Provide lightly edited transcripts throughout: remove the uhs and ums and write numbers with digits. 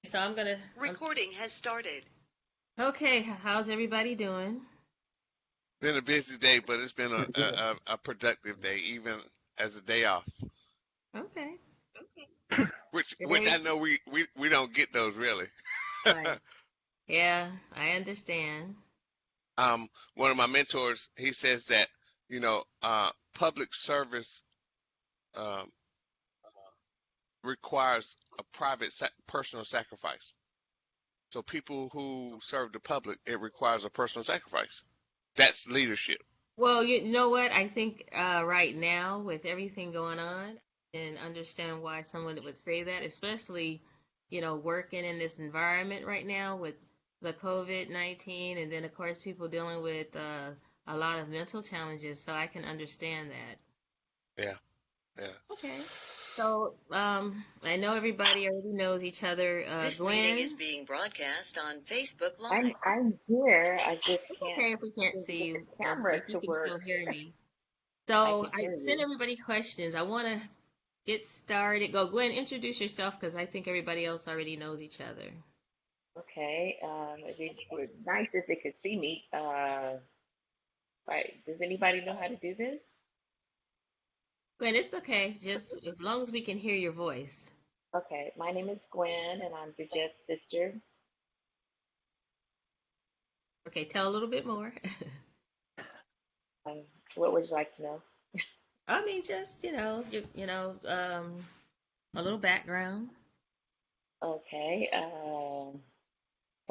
So I'm gonna. Recording has started. Okay, how's everybody doing? Been a busy day, but it's been a productive day, even as a day off. Okay. Which Today, I know we don't get those really. right. Yeah, I understand. One of my mentors, he says that public service um, requires a personal sacrifice. So people who serve the public, it requires a personal sacrifice. That's leadership. Well, you know what? I think right now, with everything going on, and understand why someone would say that, especially, working in this environment right now with the COVID-19, and then of course people dealing with a lot of mental challenges. So I can understand that. Yeah, yeah. Okay. So, I know everybody already knows each other. This meeting is Gwen, being broadcast on Facebook I'm Live. I'm here. I just it's can't okay if we can't seem to see get the you, but camera if you to can work. still hear me. I So can I hear sent you. everybody questions. I want to get started. Go, Gwen, introduce yourself because I think everybody else already knows each other. Okay. It would nice if they could see me. Right. Does anybody know how to do this? Gwen, it's okay, just as long as we can hear your voice. Okay. My name is Gwen, and I'm Bridget's sister. Okay, tell a little bit more. Um, what would you like to know? I mean, just a little background. Okay. I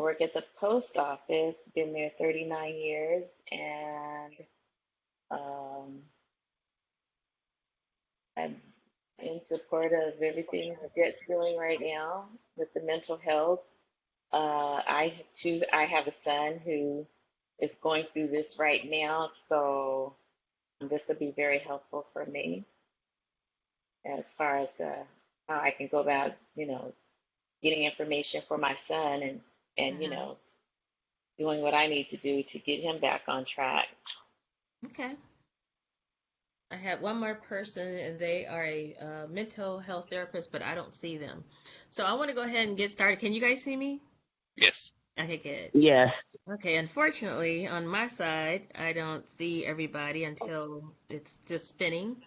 work at the post office. Been there 39 years, and um, I'm in support of everything Bridget's doing right now with the mental health. I have a son who is going through this right now, so this will be very helpful for me as far as how I can go about, getting information for my son and Uh-huh. doing what I need to do to get him back on track. Okay. I have one more person, and they are a mental health therapist, but I don't see them. So I want to go ahead and get started. Can you guys see me? Yes. Okay, good. Yes. Okay, unfortunately, on my side, I don't see everybody until it's just spinning.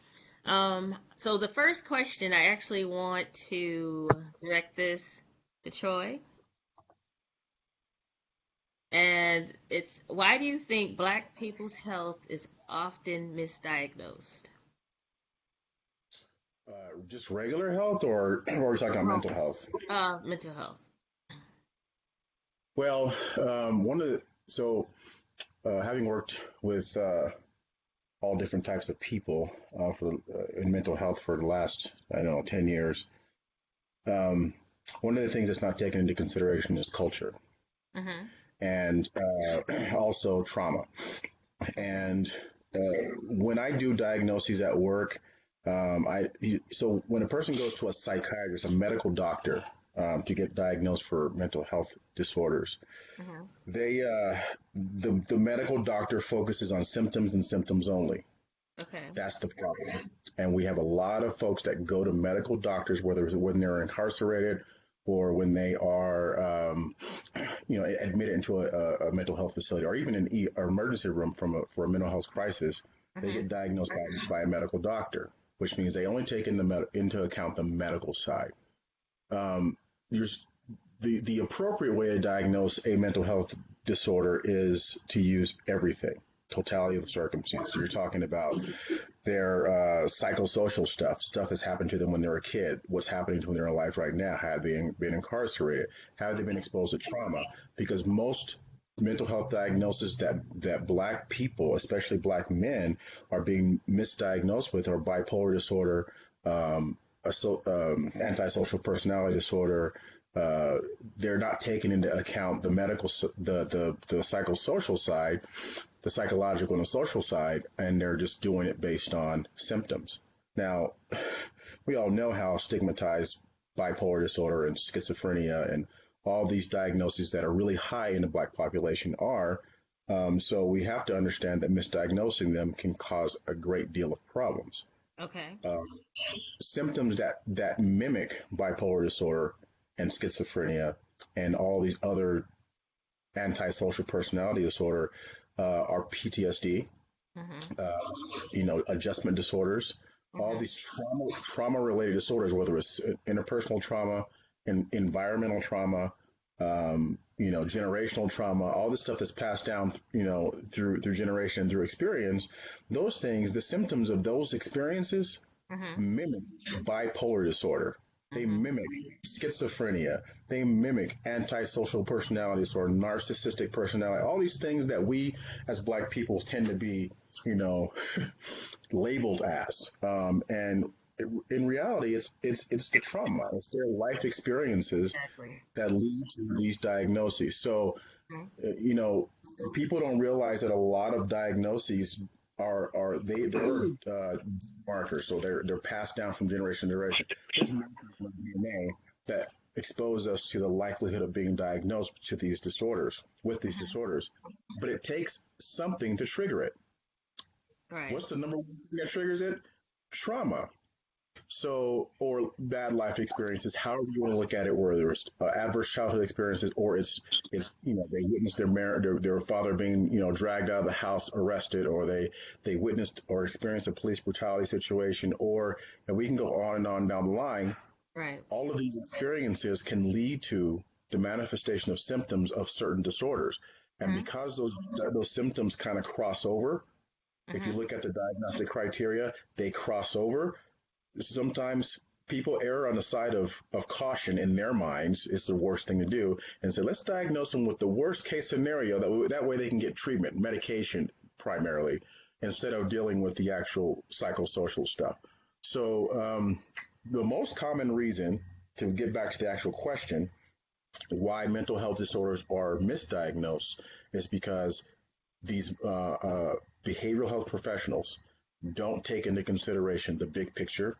So the first question, I actually want to direct this to Troy, and it's why do you think Black people's health is often misdiagnosed? Just regular health, or are you talking about mental health? Mental health. Well, one of the so having worked with all different types of people for in mental health for the last, I don't know, 10 years. Um, One of the things that's not taken into consideration is culture Mm-hmm. and also trauma. And when I do diagnoses at work, I so when a person goes to a psychiatrist, a medical doctor, to get diagnosed for mental health disorders, Mm-hmm. they the medical doctor focuses on symptoms and symptoms only. Okay. That's the problem. And we have a lot of folks that go to medical doctors, whether it's when they're incarcerated or when they are, admitted into a mental health facility or even an emergency room for a mental health crisis. They Mm-hmm. get diagnosed by a medical doctor, which means they only take into account the medical side. Um, there's the appropriate way to diagnose a mental health disorder is to use everything, totality of the circumstances. You're talking about their psychosocial stuff that's happened to them when they were a kid, what's happening to them in their life right now, have they been incarcerated, have they been exposed to trauma? Because most mental health diagnoses that Black people, especially Black men, are being misdiagnosed with are bipolar disorder, antisocial personality disorder. Uh, they're not taking into account the medical, the psychosocial side, the psychological and the social side, and they're just doing it based on symptoms. Now, we all know how stigmatized bipolar disorder and schizophrenia and all these diagnoses that are really high in the Black population are. So we have to understand that misdiagnosing them can cause a great deal of problems. Okay. Um, Symptoms that mimic bipolar disorder and schizophrenia and all these other antisocial personality disorder are PTSD, Mm-hmm. adjustment disorders, all Mm-hmm. these trauma related disorders, whether it's interpersonal trauma, environmental trauma, generational trauma, all this stuff that's passed down, through generation, through experience. Those things, the symptoms of those experiences Mm-hmm. mimic bipolar disorder. They Mm-hmm. mimic schizophrenia. They mimic antisocial personality disorder, narcissistic personality, all these things that we as Black people tend to be, you know, labeled as. And in reality, it's the trauma. It's their life experiences Exactly. that lead to these diagnoses. So, Mhm. people don't realize that a lot of diagnoses they're markers, so they're passed down from generation to generation. There's markers in DNA that expose us to the likelihood of being diagnosed with these Mhm. disorders, but it takes something to trigger it. Right. What's the number one thing that triggers it? Trauma. So, or bad life experiences, however you want to look at it, whether it's adverse childhood experiences or it's they witnessed their father being dragged out of the house, arrested, or they witnessed or experienced a police brutality situation, or and we can go on and on down the line. Right. All of these experiences can lead to the manifestation of symptoms of certain disorders, and Mm-hmm. because those symptoms kind of cross over, if you Mm-hmm. look at the diagnostic criteria, they cross over. Sometimes people err on the side of caution in their minds. It's the worst thing to do, and say, let's diagnose them with the worst case scenario. That way they can get treatment, medication primarily, instead of dealing with the actual psychosocial stuff. So the most common reason, to get back to the actual question, why mental health disorders are misdiagnosed is because these behavioral health professionals don't take into consideration the big picture.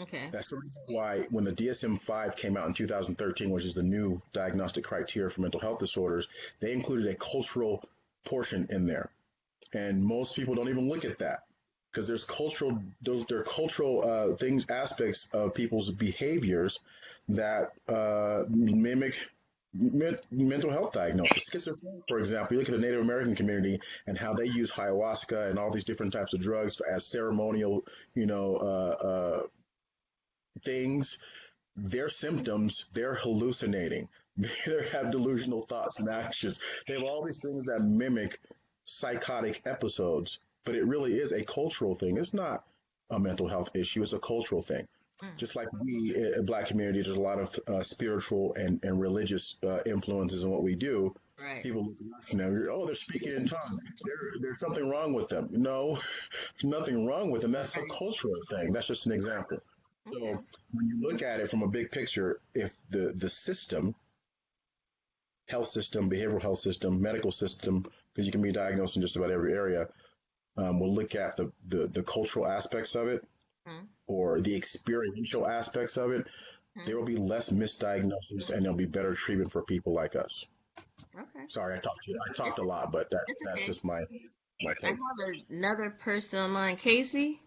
Okay. That's the reason why when the DSM-5 came out in 2013, which is the new diagnostic criteria for mental health disorders, they included a cultural portion in there. And most people don't even look at that because there are cultural things, aspects of people's behaviors that mimic mental health diagnosis. For example, you look at the Native American community and how they use ayahuasca and all these different types of drugs as ceremonial, things. Their symptoms, they're hallucinating. They have delusional thoughts and actions. They have all these things that mimic psychotic episodes, but it really is a cultural thing. It's not a mental health issue, it's a cultural thing. Mm. Just like we, in Black communities, there's a lot of spiritual and religious influences in what we do. Right. People look at us they're speaking in tongues. There's something wrong with them. No, there's nothing wrong with them. That's a cultural thing. That's just an example. So Okay. when you look at it from a big picture, if the system, health system, behavioral health system, medical system, because you can be diagnosed in just about every area, will look at the cultural aspects of it Mm-hmm. or the experiential aspects of it, Mm-hmm. there will be less misdiagnosis and there'll be better treatment for people like us. Okay. Sorry, I talked It's a lot, but it's that's okay. just my I take. have another person online, Casey.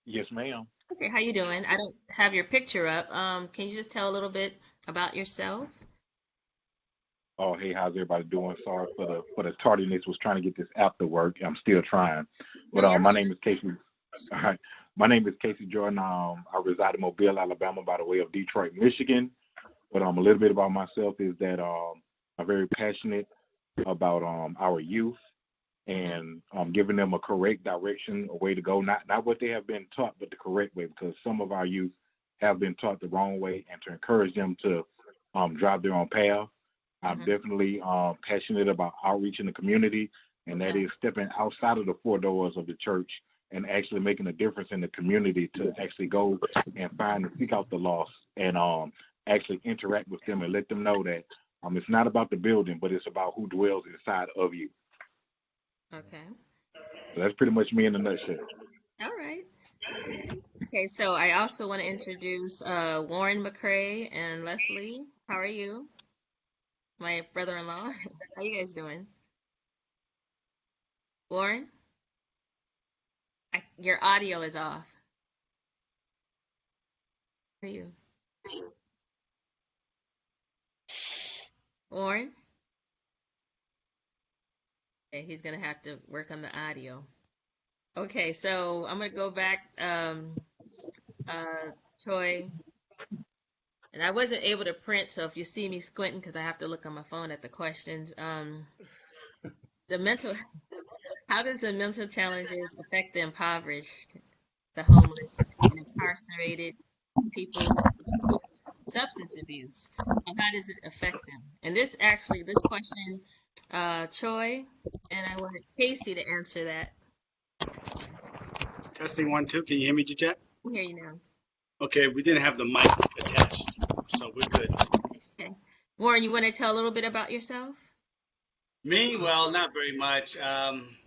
Yes, ma'am. Okay, how you doing? I don't have your picture up. Can you just tell a little bit about yourself? Oh, hey, how's everybody doing? Sorry for the tardiness. Was trying to get this app to work. I'm still trying. No, But you're my name is Casey. All right. My name is Casey Jordan. I reside in Mobile, Alabama, by the way of Detroit, Michigan. But a little bit about myself is that I'm very passionate about our youth and giving them a correct direction, a way to go, not what they have been taught, but the correct way, because some of our youth have been taught the wrong way, and to encourage them to drive their own path. I'm Mm-hmm. definitely passionate about outreach in the community, and that Okay. is stepping outside of the four doors of the church and actually making a difference in the community to actually go and find and seek out the lost and actually interact with them and let them know that it's not about the building, but it's about who dwells inside of you. Okay. So that's pretty much me in a nutshell. All right. Okay, so I also want to introduce Warren McCray and Leslie. How are you? My brother-in-law. How you guys doing? Warren, your audio is off. How are you? Warren? Okay, he's gonna have to work on the audio. Okay, so I'm gonna go back, Troy, and I wasn't able to print, so if you see me squinting, because I have to look on my phone at the questions, the mental, how does the mental challenges affect the impoverished, the homeless, and incarcerated people with substance abuse? How does it affect them? And this question, Troy, and I wanted Casey to answer that. Testing 1, 2. Can you hear me, Jet? I hear you now. Okay, we didn't have the mic attached, so we're good. Okay. Warren, you want to tell a little bit about yourself? Me? Well, not very much. I'm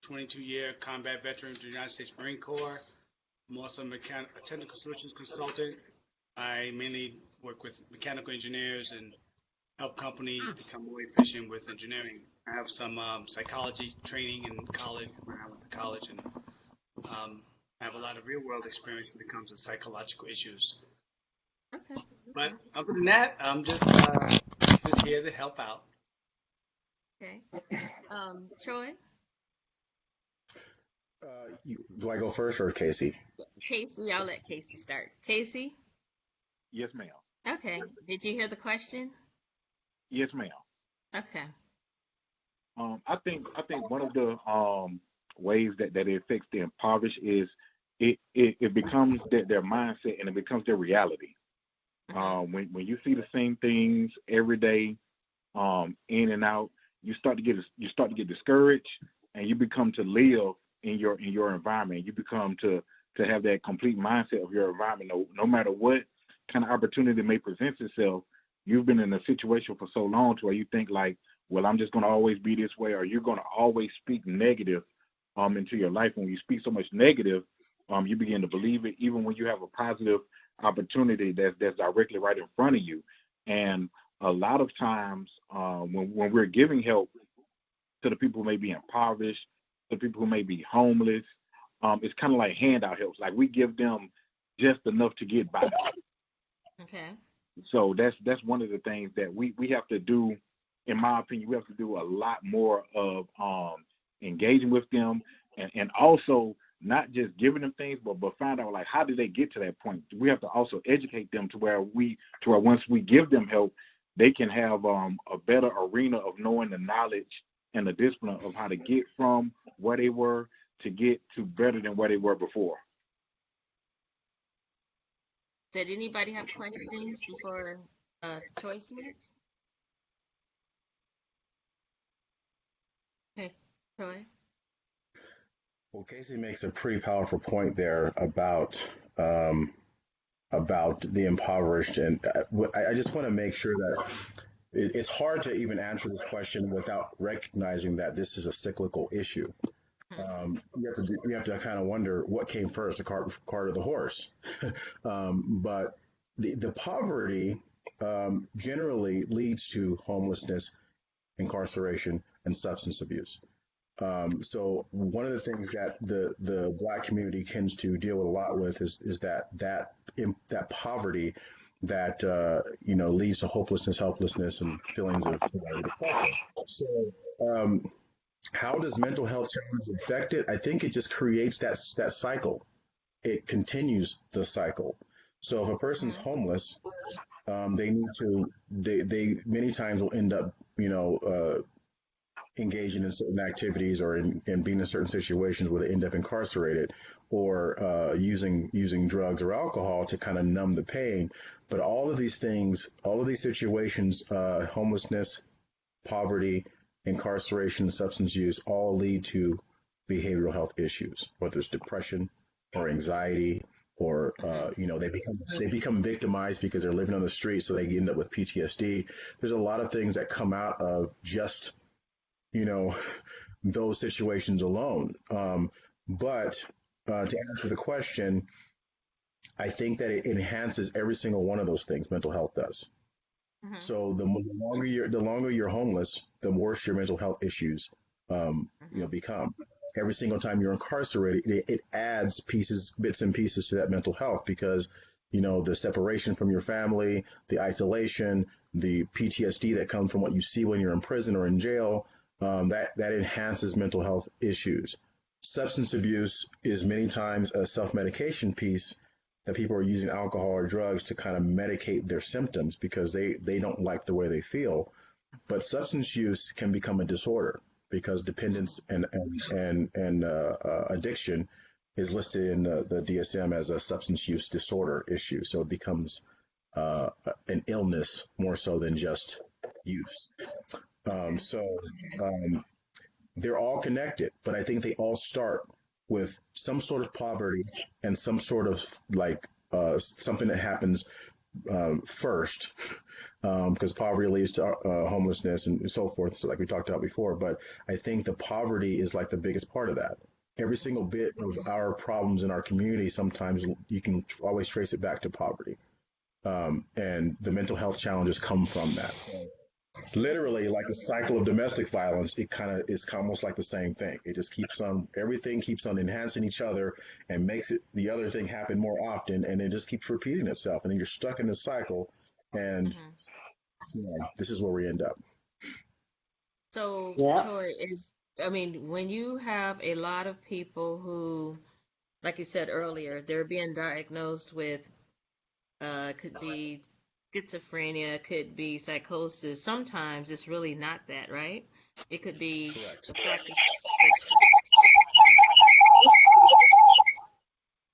22-year combat veteran of the United States Marine Corps. I'm also a technical solutions consultant. I mainly work with mechanical engineers and help companies become more efficient with engineering. I have some psychology training in college when I went to college, and I have a lot of real-world experience when it comes to psychological issues. Okay. But other than that, I'm just here to help out. Okay. Troy? Do I go first or Casey? Casey, I'll let Casey start. Casey? Yes, ma'am. Okay. Did you hear the question? Yes, ma'am. Okay. I think one of the ways that it affects the impoverished is it becomes their mindset and it becomes their reality. When you see the same things every day, in and out, you start to get discouraged, and you become to live in your environment. You become to have that complete mindset of your environment. No matter what kind of opportunity may present itself, you've been in a situation for so long to where you think like, well, I'm just going to always be this way, or you're going to always speak negative into your life. When you speak so much negative, you begin to believe it, even when you have a positive opportunity that's directly right in front of you. And a lot of times when we're giving help to the people who may be impoverished, to the people who may be homeless, it's kind of like handout helps. Like we give them just enough to get by. Okay. So that's one of the things that we have to do. In my opinion, we have to do a lot more of engaging with them, and also not just giving them things, but find out like how did they get to that point. We have to also educate them to where once we give them help, they can have a better arena of knowing the knowledge and the discipline of how to get from where they were to get to better than where they were before. Did anybody have questions before Troy starts? Okay, Troy. Well, Casey makes a pretty powerful point there about the impoverished, and I just want to make sure that it's hard to even answer this question without recognizing that this is a cyclical issue. You have to kind of wonder what came first, the cart or the horse. But the poverty generally leads to homelessness, incarceration, and substance abuse. So one of the things that the Black community tends to deal with a lot with is that poverty that leads to hopelessness, helplessness, and feelings of depression. So how does mental health challenges affect it? I think it just creates that cycle. It continues the cycle. So if a person's homeless, they many times will end up engaging in certain activities or in being in certain situations where they end up incarcerated or using drugs or alcohol to kind of numb the pain. But all of these things, all of these situations, homelessness, poverty, incarceration, substance use, all lead to behavioral health issues, whether it's depression or anxiety or they become victimized because they're living on the street, so they end up with PTSD. There's a lot of things that come out of just those situations alone. But to answer the question, I think that it enhances every single one of those things. Mental health does. So the longer you're homeless, the worse your mental health issues become. Every single time you're incarcerated, it adds bits and pieces to that mental health, because the separation from your family, the isolation, the PTSD that comes from what you see when you're in prison or in jail, that enhances mental health issues. Substance abuse is many times a self-medication piece that people are using alcohol or drugs to kind of medicate their symptoms because they don't like the way they feel. But substance use can become a disorder because dependence and addiction is listed in the DSM as a substance use disorder issue. So it becomes an illness more so than just use. So they're all connected, but I think they all start with some sort of poverty and some sort of like something that happens first, because poverty leads to homelessness and so forth, so like we talked about before. But I think the poverty is like the biggest part of that. Every single bit of our problems in our community, sometimes you can always trace it back to poverty. And the mental health challenges come from that. Literally, like a cycle of domestic violence, it kind of is almost like the same thing. It just everything keeps on enhancing each other and makes the other thing happen more often, and it just keeps repeating itself. And then you're stuck in this cycle, and this is where we end up. So, Yeah. Tori, when you have a lot of people who, like you said earlier, they're being diagnosed with, could be schizophrenia, could be psychosis. Sometimes it's really not that, right? It could be Correct. the fact that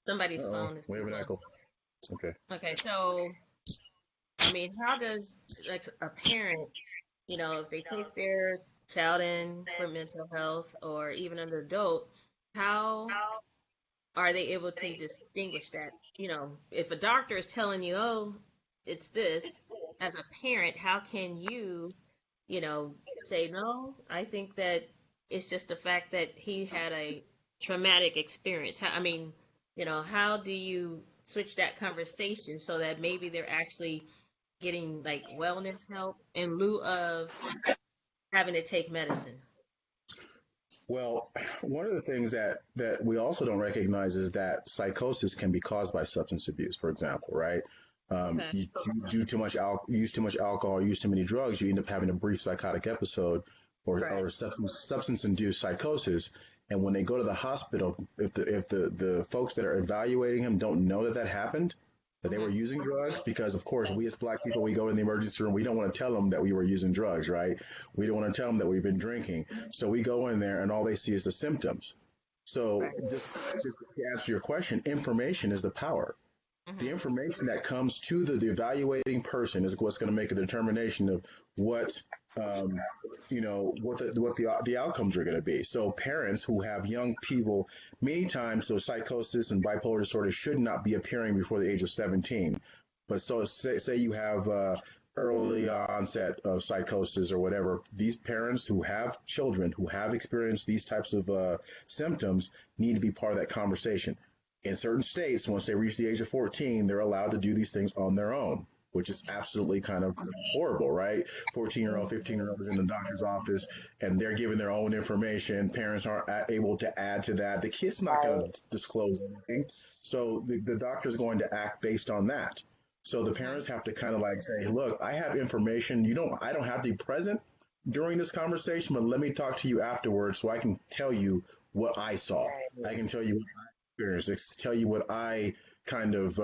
somebody's phone. We have an echo. Okay. Okay, so how does like a parent, if they take their child in for mental health or even an adult, how are they able to distinguish that? If a doctor is telling you, oh, it's this, as a parent, how can you, say, no, I think that it's just the fact that he had a traumatic experience. How do you switch that conversation so that maybe they're actually getting like wellness help in lieu of having to take medicine? Well, one of the things that we also don't recognize is that psychosis can be caused by substance abuse, for example, right? Okay. You use too much alcohol, use too many drugs, you end up having a brief psychotic episode or Right. substance-induced psychosis. And when they go to the hospital, if the folks that are evaluating him don't know that happened, that they were using drugs, because of course we as Black people, we go in the emergency room, we don't want to tell them that we were using drugs, right? We don't want to tell them that we've been drinking. So we go in there and all they see is the symptoms. So Right. just to answer your question, information is the power. The information that comes to the evaluating person is what's going to make a determination of what the outcomes are going to be. So parents who have young people, many times, so psychosis and bipolar disorder should not be appearing before the age of 17. But so say you have early onset of psychosis or whatever, these parents who have children who have experienced these types of symptoms need to be part of that conversation. In certain states, once they reach the age of 14, they're allowed to do these things on their own, which is absolutely kind of horrible, right? 14-year-old, 15-year-old is in the doctor's office and they're giving their own information. Parents aren't able to add to that. The kid's not going to disclose anything. So the doctor's going to act based on that. So the parents have to kind of like say, look, I have information. I don't have to be present during this conversation, but let me talk to you afterwards so I can tell you what I saw. I can tell you what I experienced, tell you what I kind of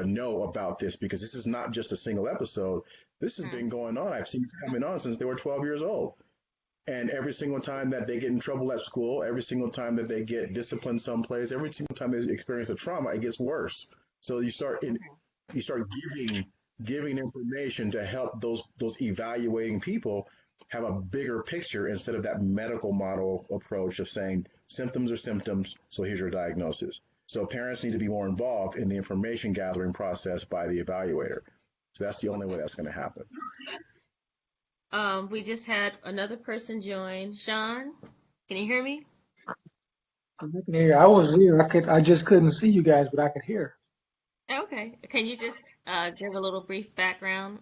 know about this, because this is not just a single episode. This has been going on. I've seen this coming on since they were 12 years old. And every single time that they get in trouble at school, every single time that they get disciplined someplace, every single time they experience a trauma, it gets worse. So you start giving information to help those evaluating people have a bigger picture instead of that medical model approach of saying symptoms are symptoms, so here's your diagnosis. So parents need to be more involved in the information gathering process by the evaluator. So that's the only way that's going to happen. We just had another person join. Sean, can you hear me? I can hear. I was here. I just couldn't see you guys, but I could hear. Okay. Can you just give a little brief background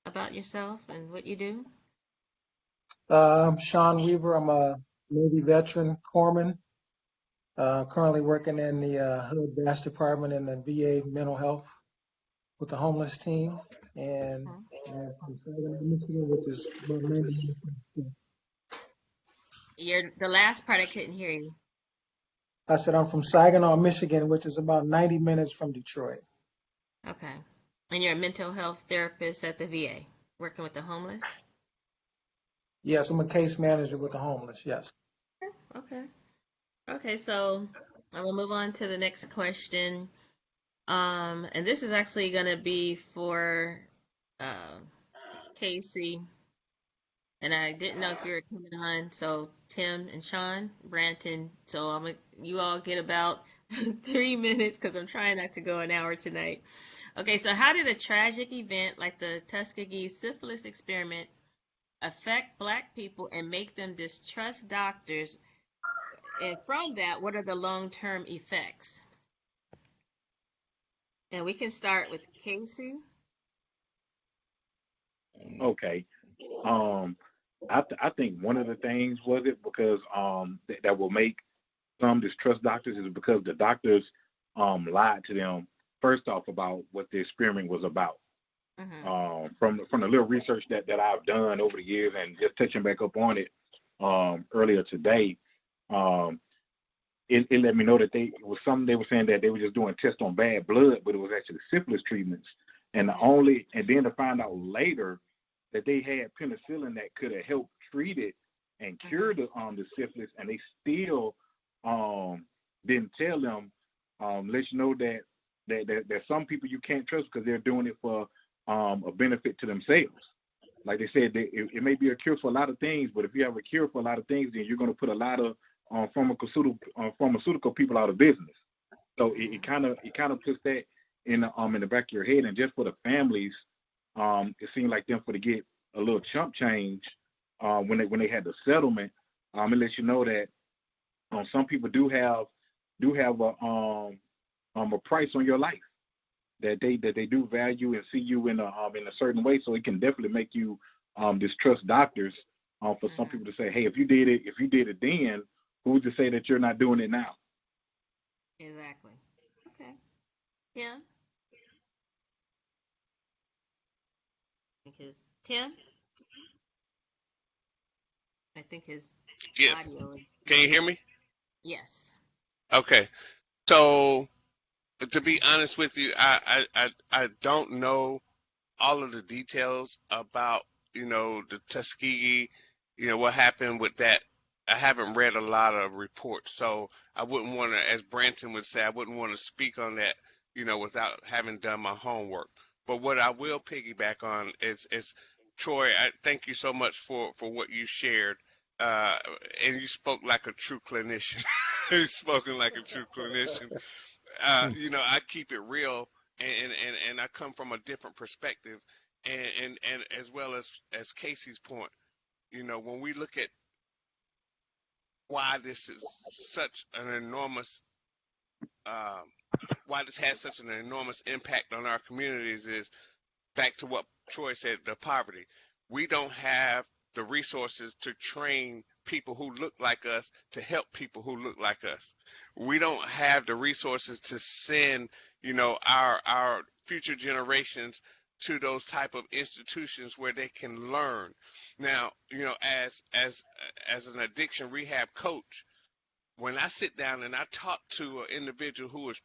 about yourself and what you do? I'm Sean Weaver. I'm a Navy veteran corpsman. Currently working in the Hood Bass Department in the VA mental health with the homeless team, and Mhm. from Saginaw, Michigan, which is about 90 minutes from. The last part I couldn't hear you. I said I'm from Saginaw, Michigan, which is about 90 minutes from Detroit. Okay. And you're a mental health therapist at the VA, working with the homeless? Yes, I'm a case manager with the homeless. Yes. Okay. Okay, so I will move on to the next question. And this is actually going to be for uh, Casey. And I didn't know if you were coming on. So Tim and Sean, Branton. So you all get about 3 minutes because I'm trying not to go an hour tonight. Okay, so how did a tragic event like the Tuskegee syphilis experiment affect Black people and make them distrust doctors? And from that, what are the long-term effects? And we can start with Casey. Okay. I think one of the things was it because that will make some distrust doctors is because the doctors lied to them first off about what the experiment was about. Mm-hmm. From the little research that I've done over the years, and just touching back up on it earlier today, it let me know that they were saying that they were just doing tests on bad blood, but it was actually syphilis treatments, and then to find out later that they had penicillin that could have helped treat it and cure the syphilis, and they still didn't tell them, let you know that there's some people you can't trust because they're doing it for a benefit to themselves. Like they said, it may be a cure for a lot of things, but if you have a cure for a lot of things, then you're going to put a lot of pharmaceutical people out of business. So it kind of puts that in the back of your head, and just for the families, it seemed like them for to get a little chump change when they had the settlement. It lets you know that some people do have a price on your life, that they do value and see you in a certain way. So it can definitely make you distrust doctors. For some people to say, hey, if you did it then, who's to say that you're not doing it now? Exactly. Okay. Yeah. Because Tim, I think his Yes. audio. Can you hear me? Yes. Okay. So to be honest with you, I don't know all of the details about, the Tuskegee, what happened with that. I haven't read a lot of reports, so I wouldn't want to, as Branton would say, I wouldn't want to speak on that, without having done my homework. But what I will piggyback on is Troy, I thank you so much for what you shared. Uh, and you spoke like a true clinician. You've spoken like a true clinician. I keep it real, and I come from a different perspective, and as well as Casey's point, when we look at why this is such an enormous, um, why this has such an enormous impact on our communities is back to what Troy said, the poverty. We don't have the resources to train people who look like us to help people who look like us. We don't have the resources to send, our future generations to those type of institutions where they can learn. Now, as an addiction rehab coach, when I sit down and I talk to an individual who is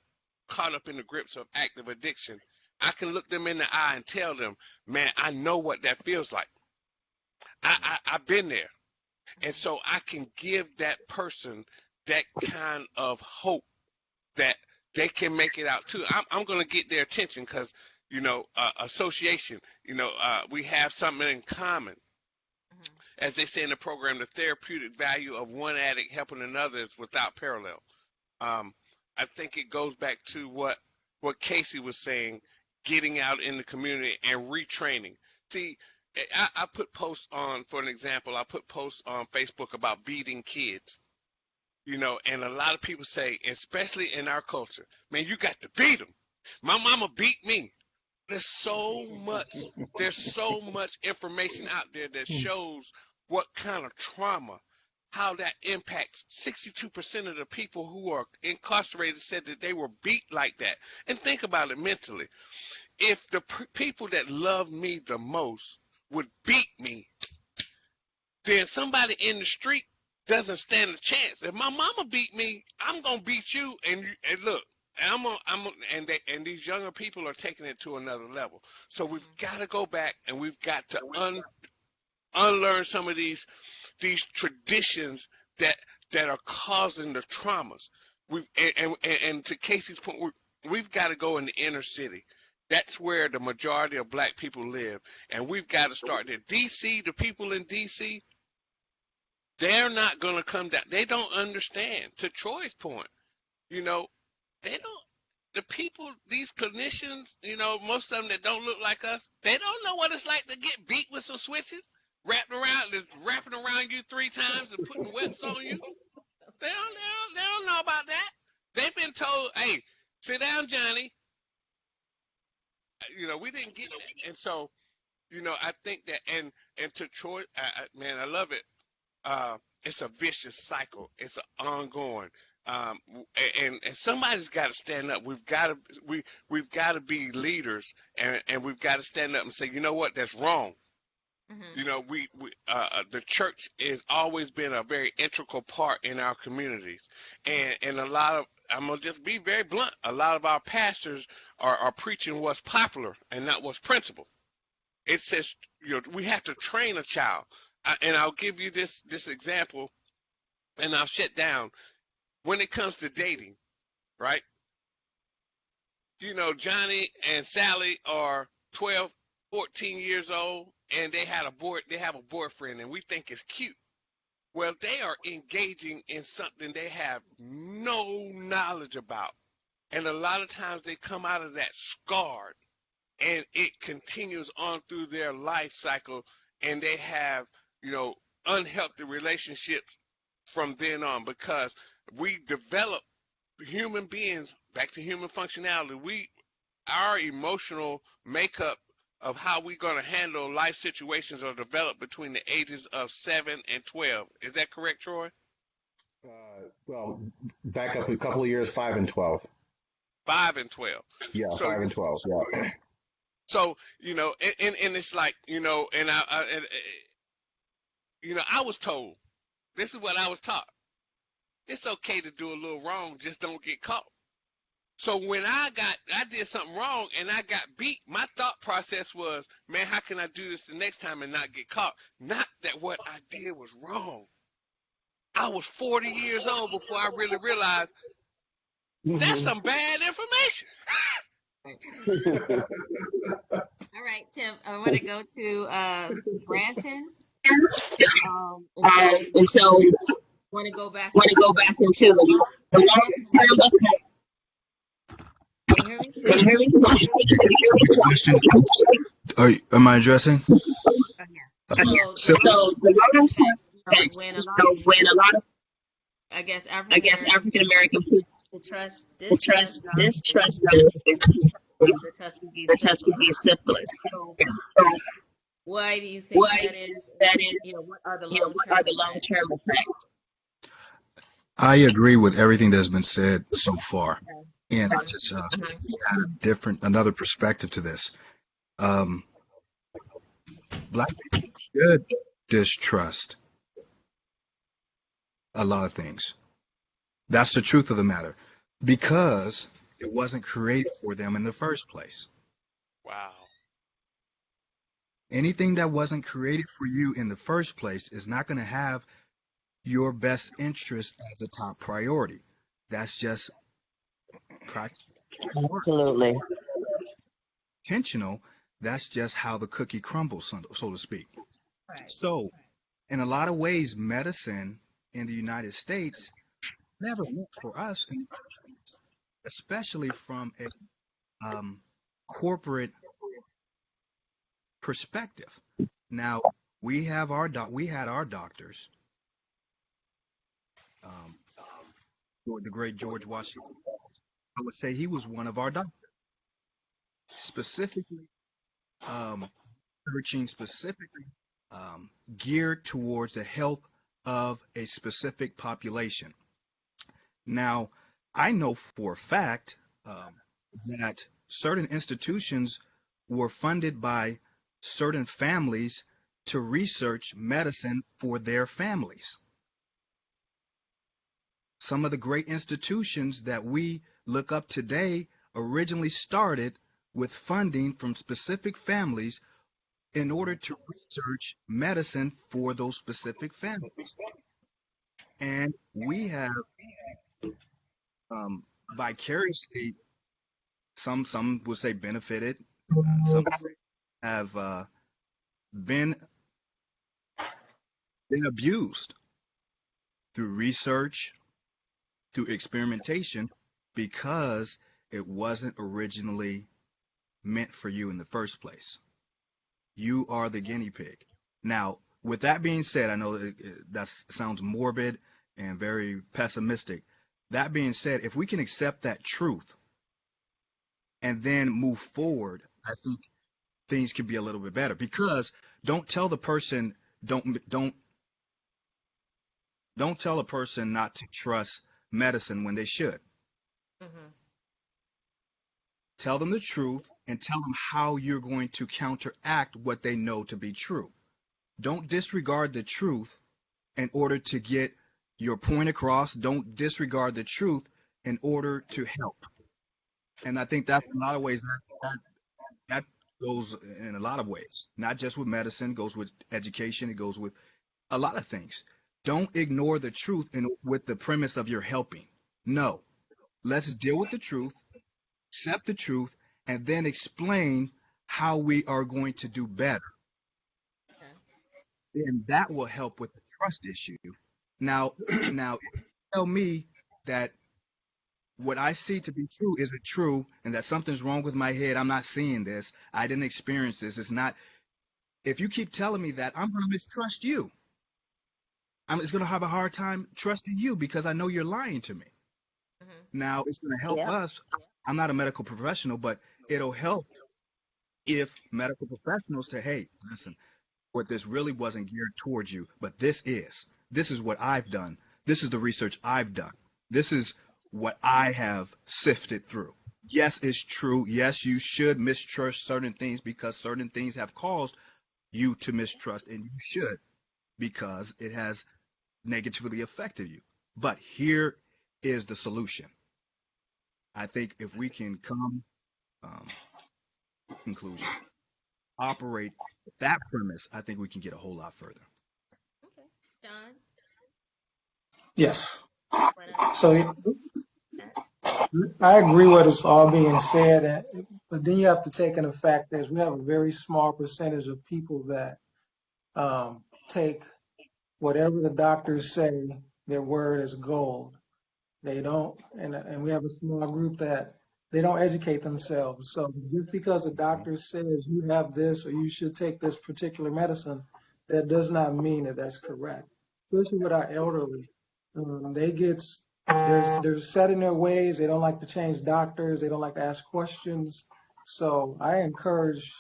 caught up in the grips of active addiction, I can look them in the eye and tell them, man, I know what that feels like. I've been there. And so I can give that person that kind of hope that they can make it out too. I'm going to get their attention because, association, we have something in common. As they say in the program, the therapeutic value of one addict helping another is without parallel. I think it goes back to what Casey was saying, getting out in the community and retraining. See, I put posts on, for an example, I put posts on Facebook about beating kids, and a lot of people say, especially in our culture, man, you got to beat them. My mama beat me. There's so much information out there that shows what kind of trauma, how that impacts 62% of the people who are incarcerated said that they were beat like that. And think about it mentally. if the people that love me the most would beat me, then somebody in the street doesn't stand a chance. If my mama beat me, I'm gonna beat you. And look, and these younger people are taking it to another level. So we've got to go back and we've got to unlearn some of these traditions that are causing the traumas. And to Casey's point, we've got to go in the inner city. That's where the majority of black people live, and we've got to start there. DC, the people in DC, they're not going to come down. They don't understand. To Troy's point, they don't. The people, these clinicians, most of them that don't look like us, they don't know what it's like to get beat with some switches, wrapping around you 3 times and putting whips on you. They don't know about that. They've been told, hey, sit down, Johnny. We didn't get that. And so, I think that, and to Troy, man, I love it. It's a vicious cycle. It's an ongoing. And somebody's got to stand up. We've got to be leaders, and we've got to stand up and say, you know what, that's wrong. The church has always been a very integral part in our communities, and a lot of, I'm gonna just be very blunt, a lot of our pastors are preaching what's popular and not what's principle. It says, we have to train a child, and I'll give you this example, and I'll shut down. When it comes to dating, right? Johnny and Sally are 12, 14 years old, and they have a boyfriend, and we think it's cute. Well, they are engaging in something they have no knowledge about. And a lot of times they come out of that scarred, and it continues on through their life cycle, and they have, unhealthy relationships from then on, because we develop human beings, back to human functionality. Our emotional makeup of how we're going to handle life situations are developed between the ages of 7 and 12. Is that correct, Troy? Well, back up a couple of years, 5 and 12. 5 and 12. Yeah, So, 5 and 12. Yeah. So, and it's like, and I was told, this is what I was taught. It's okay to do a little wrong, just don't get caught. So when I did something wrong and I got beat, my thought process was, man, how can I do this the next time and not get caught? Not that what I did was wrong. I was 40 years old before I really realized that's some bad information. All right, Tim, I want to go to Branton. Until Want to go back into the Can you hear me? Question. Am I addressing? So when a lot of I guess African American people distrust the Tuskegee syphilis. So why do you think that is? What are the long-term effects? I agree with everything that's been said so far, and I just add another perspective to this. Black people should distrust a lot of things. That's the truth of the matter, because it wasn't created for them in the first place. Wow. Anything that wasn't created for you in the first place is not going to have your best interest as a top priority. That's just practical. Absolutely. Intentional. That's just how the cookie crumbles, so to speak. Right. So, in a lot of ways, medicine in the United States never meant for us, especially from a corporate perspective. Now, we had our doctors. The great George Washington, I would say he was one of our doctors, specifically geared towards the health of a specific population. Now, I know for a fact that certain institutions were funded by certain families to research medicine for their families. Some of the great institutions that we look up today originally started with funding from specific families in order to research medicine for those specific families. And we have vicariously, some would say benefited, some have been abused through research, through experimentation, because it wasn't originally meant for you in the first place. You are the guinea pig. Now, with that being said, I know that sounds morbid and very pessimistic. That being said, if we can accept that truth and then move forward, I think things can be a little bit better. Because don't tell the person don't tell a person not to trust medicine when they should. Mm-hmm. Tell them the truth and tell them how you're going to counteract what they know to be true. Don't disregard the truth in order to get your point across. Don't disregard the truth in order to help. And I think that's in a lot of ways that goes in a lot of ways, not just with medicine, it goes with education, it goes with a lot of things. Don't ignore the truth with the premise of you're helping. No, let's deal with the truth, accept the truth, and then explain how we are going to do better. Okay. Then that will help with the trust issue. Now, if you tell me that what I see to be true isn't true, and that something's wrong with my head, I'm not seeing this, I didn't experience this, it's not. If you keep telling me that, I'm going to mistrust you. I'm just going to have a hard time trusting you because I know you're lying to me. Mm-hmm. Now, it's going to help Yeah. us. I'm not a medical professional, but it'll help if medical professionals say, hey, listen, what this really wasn't geared towards you, but this is. This is what I've done. This is the research I've done. This is what I have sifted through. Yes, it's true. Yes, you should mistrust certain things because certain things have caused you to mistrust, and you should, because it has negatively affected you. But here is the solution. I think if we can come to conclusion, operate with that premise, I think we can get a whole lot further. Okay. John, Yes. what else? So I agree with it's all being said, but then you have to take into fact that we have a very small percentage of people that take whatever the doctors say, their word is gold. They don't, and we have a small group that they don't educate themselves. So just because the doctor says you have this or you should take this particular medicine, that does not mean that that's correct. Especially with our elderly, they're set in their ways. They don't like to change doctors. They don't like to ask questions. So I encourage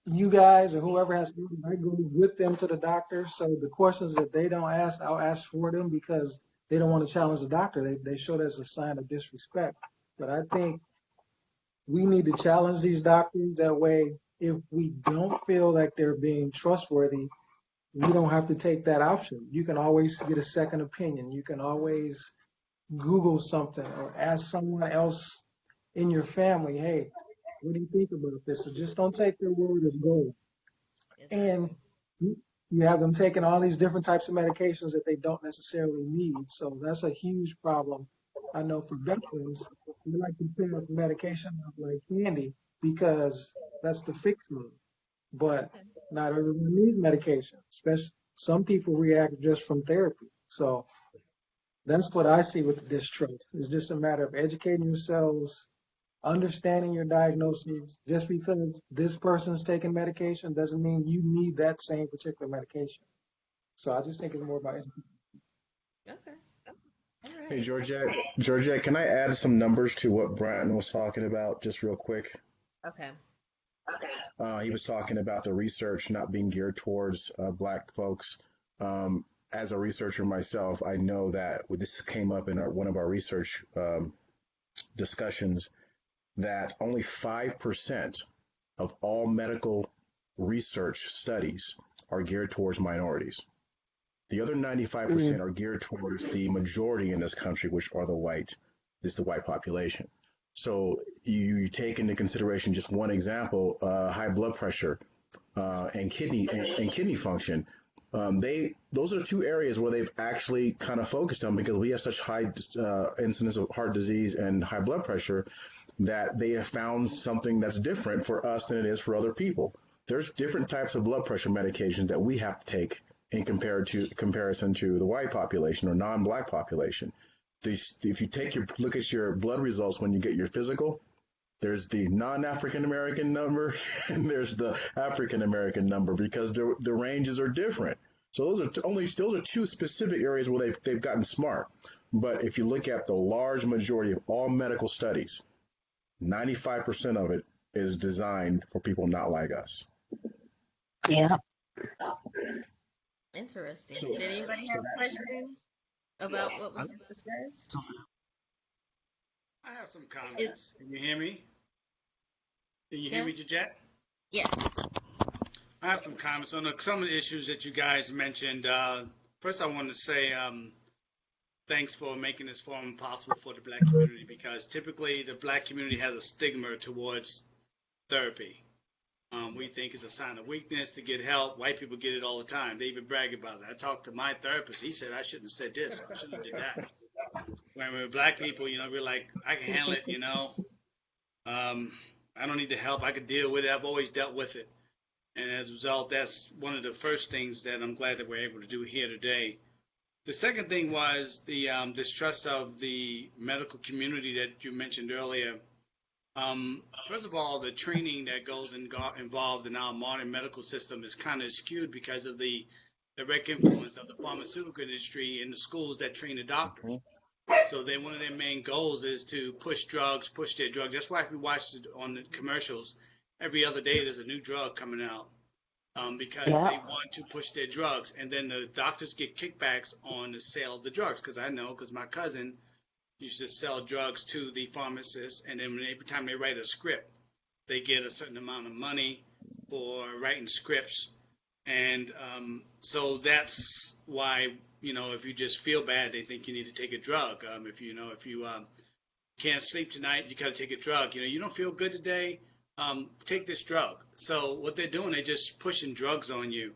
you guys or whoever has to, I go with them to the doctor. So the questions that they don't ask, I'll ask for them because they don't want to challenge the doctor. They show that as a sign of disrespect. But I think we need to challenge these doctors. That way, if we don't feel like they're being trustworthy, we don't have to take that option. You can always get a second opinion. You can always Google something or ask someone else in your family, hey, what do you think about this? So just don't take their word as gold. And you have them taking all these different types of medications that they don't necessarily need. So that's a huge problem. I know for veterans, we like to pass medication out like candy because that's the fix mode. But not everyone needs medication, especially some people react just from therapy. So that's what I see with the distrust. It's just a matter of educating yourselves, understanding your diagnosis. Just because this person's taking medication doesn't mean you need that same particular medication. So I just think it's more about education. Okay. All right. Hey, Georgette, can I add some numbers to what Bratton was talking about just real quick? Okay. He was talking about the research not being geared towards Black folks. As a researcher myself, I know that this came up in one of our research discussions. that only 5% of all medical research studies are geared towards minorities. The other 95% are geared towards the majority in this country, which are the white population. So you take into consideration just one example, high blood pressure and kidney function. Those are two areas where they've actually kind of focused on, because we have such high incidence of heart disease and high blood pressure, that they have found something that's different for us than it is for other people. There's different types of blood pressure medications that we have to take in comparison to the white population or non-black population. If you look at your blood results when you get your physical, there's the non-African American number and there's the African American number, because the ranges are different. So those are two specific areas where they've gotten smart. But if you look at the large majority of all medical studies, 95% of it is designed for people not like us. Yeah. Interesting. Did anybody have questions about what was discussed? I have some comments. Can you hear me? Can you hear me, Georgette? Yes. I have some comments on some of the issues that you guys mentioned. First, I want to say thanks for making this forum possible for the Black community, because typically the Black community has a stigma towards therapy. We think it's a sign of weakness to get help. White people get it all the time. They even brag about it. I talked to my therapist. He said I shouldn't have said this. I shouldn't have did that. When we're Black people, we're like, I can handle it, I don't need the help. I can deal with it. I've always dealt with it. And as a result, that's one of the first things that I'm glad that we're able to do here today. The second thing was the distrust of the medical community that you mentioned earlier. First of all, the training that goes involved in our modern medical system is kind of skewed because of the direct influence of the pharmaceutical industry in the schools that train the doctors. So then one of their main goals is to push their drugs. That's why if we watch it on the commercials, every other day there's a new drug coming out because they want to push their drugs. And then the doctors get kickbacks on the sale of the drugs, because my cousin used to sell drugs to the pharmacist, and then every time they write a script, they get a certain amount of money for writing scripts. And so that's why, if you just feel bad, they think you need to take a drug. If you can't sleep tonight, you got to take a drug. You don't feel good today, take this drug. So what they're doing, they're just pushing drugs on you.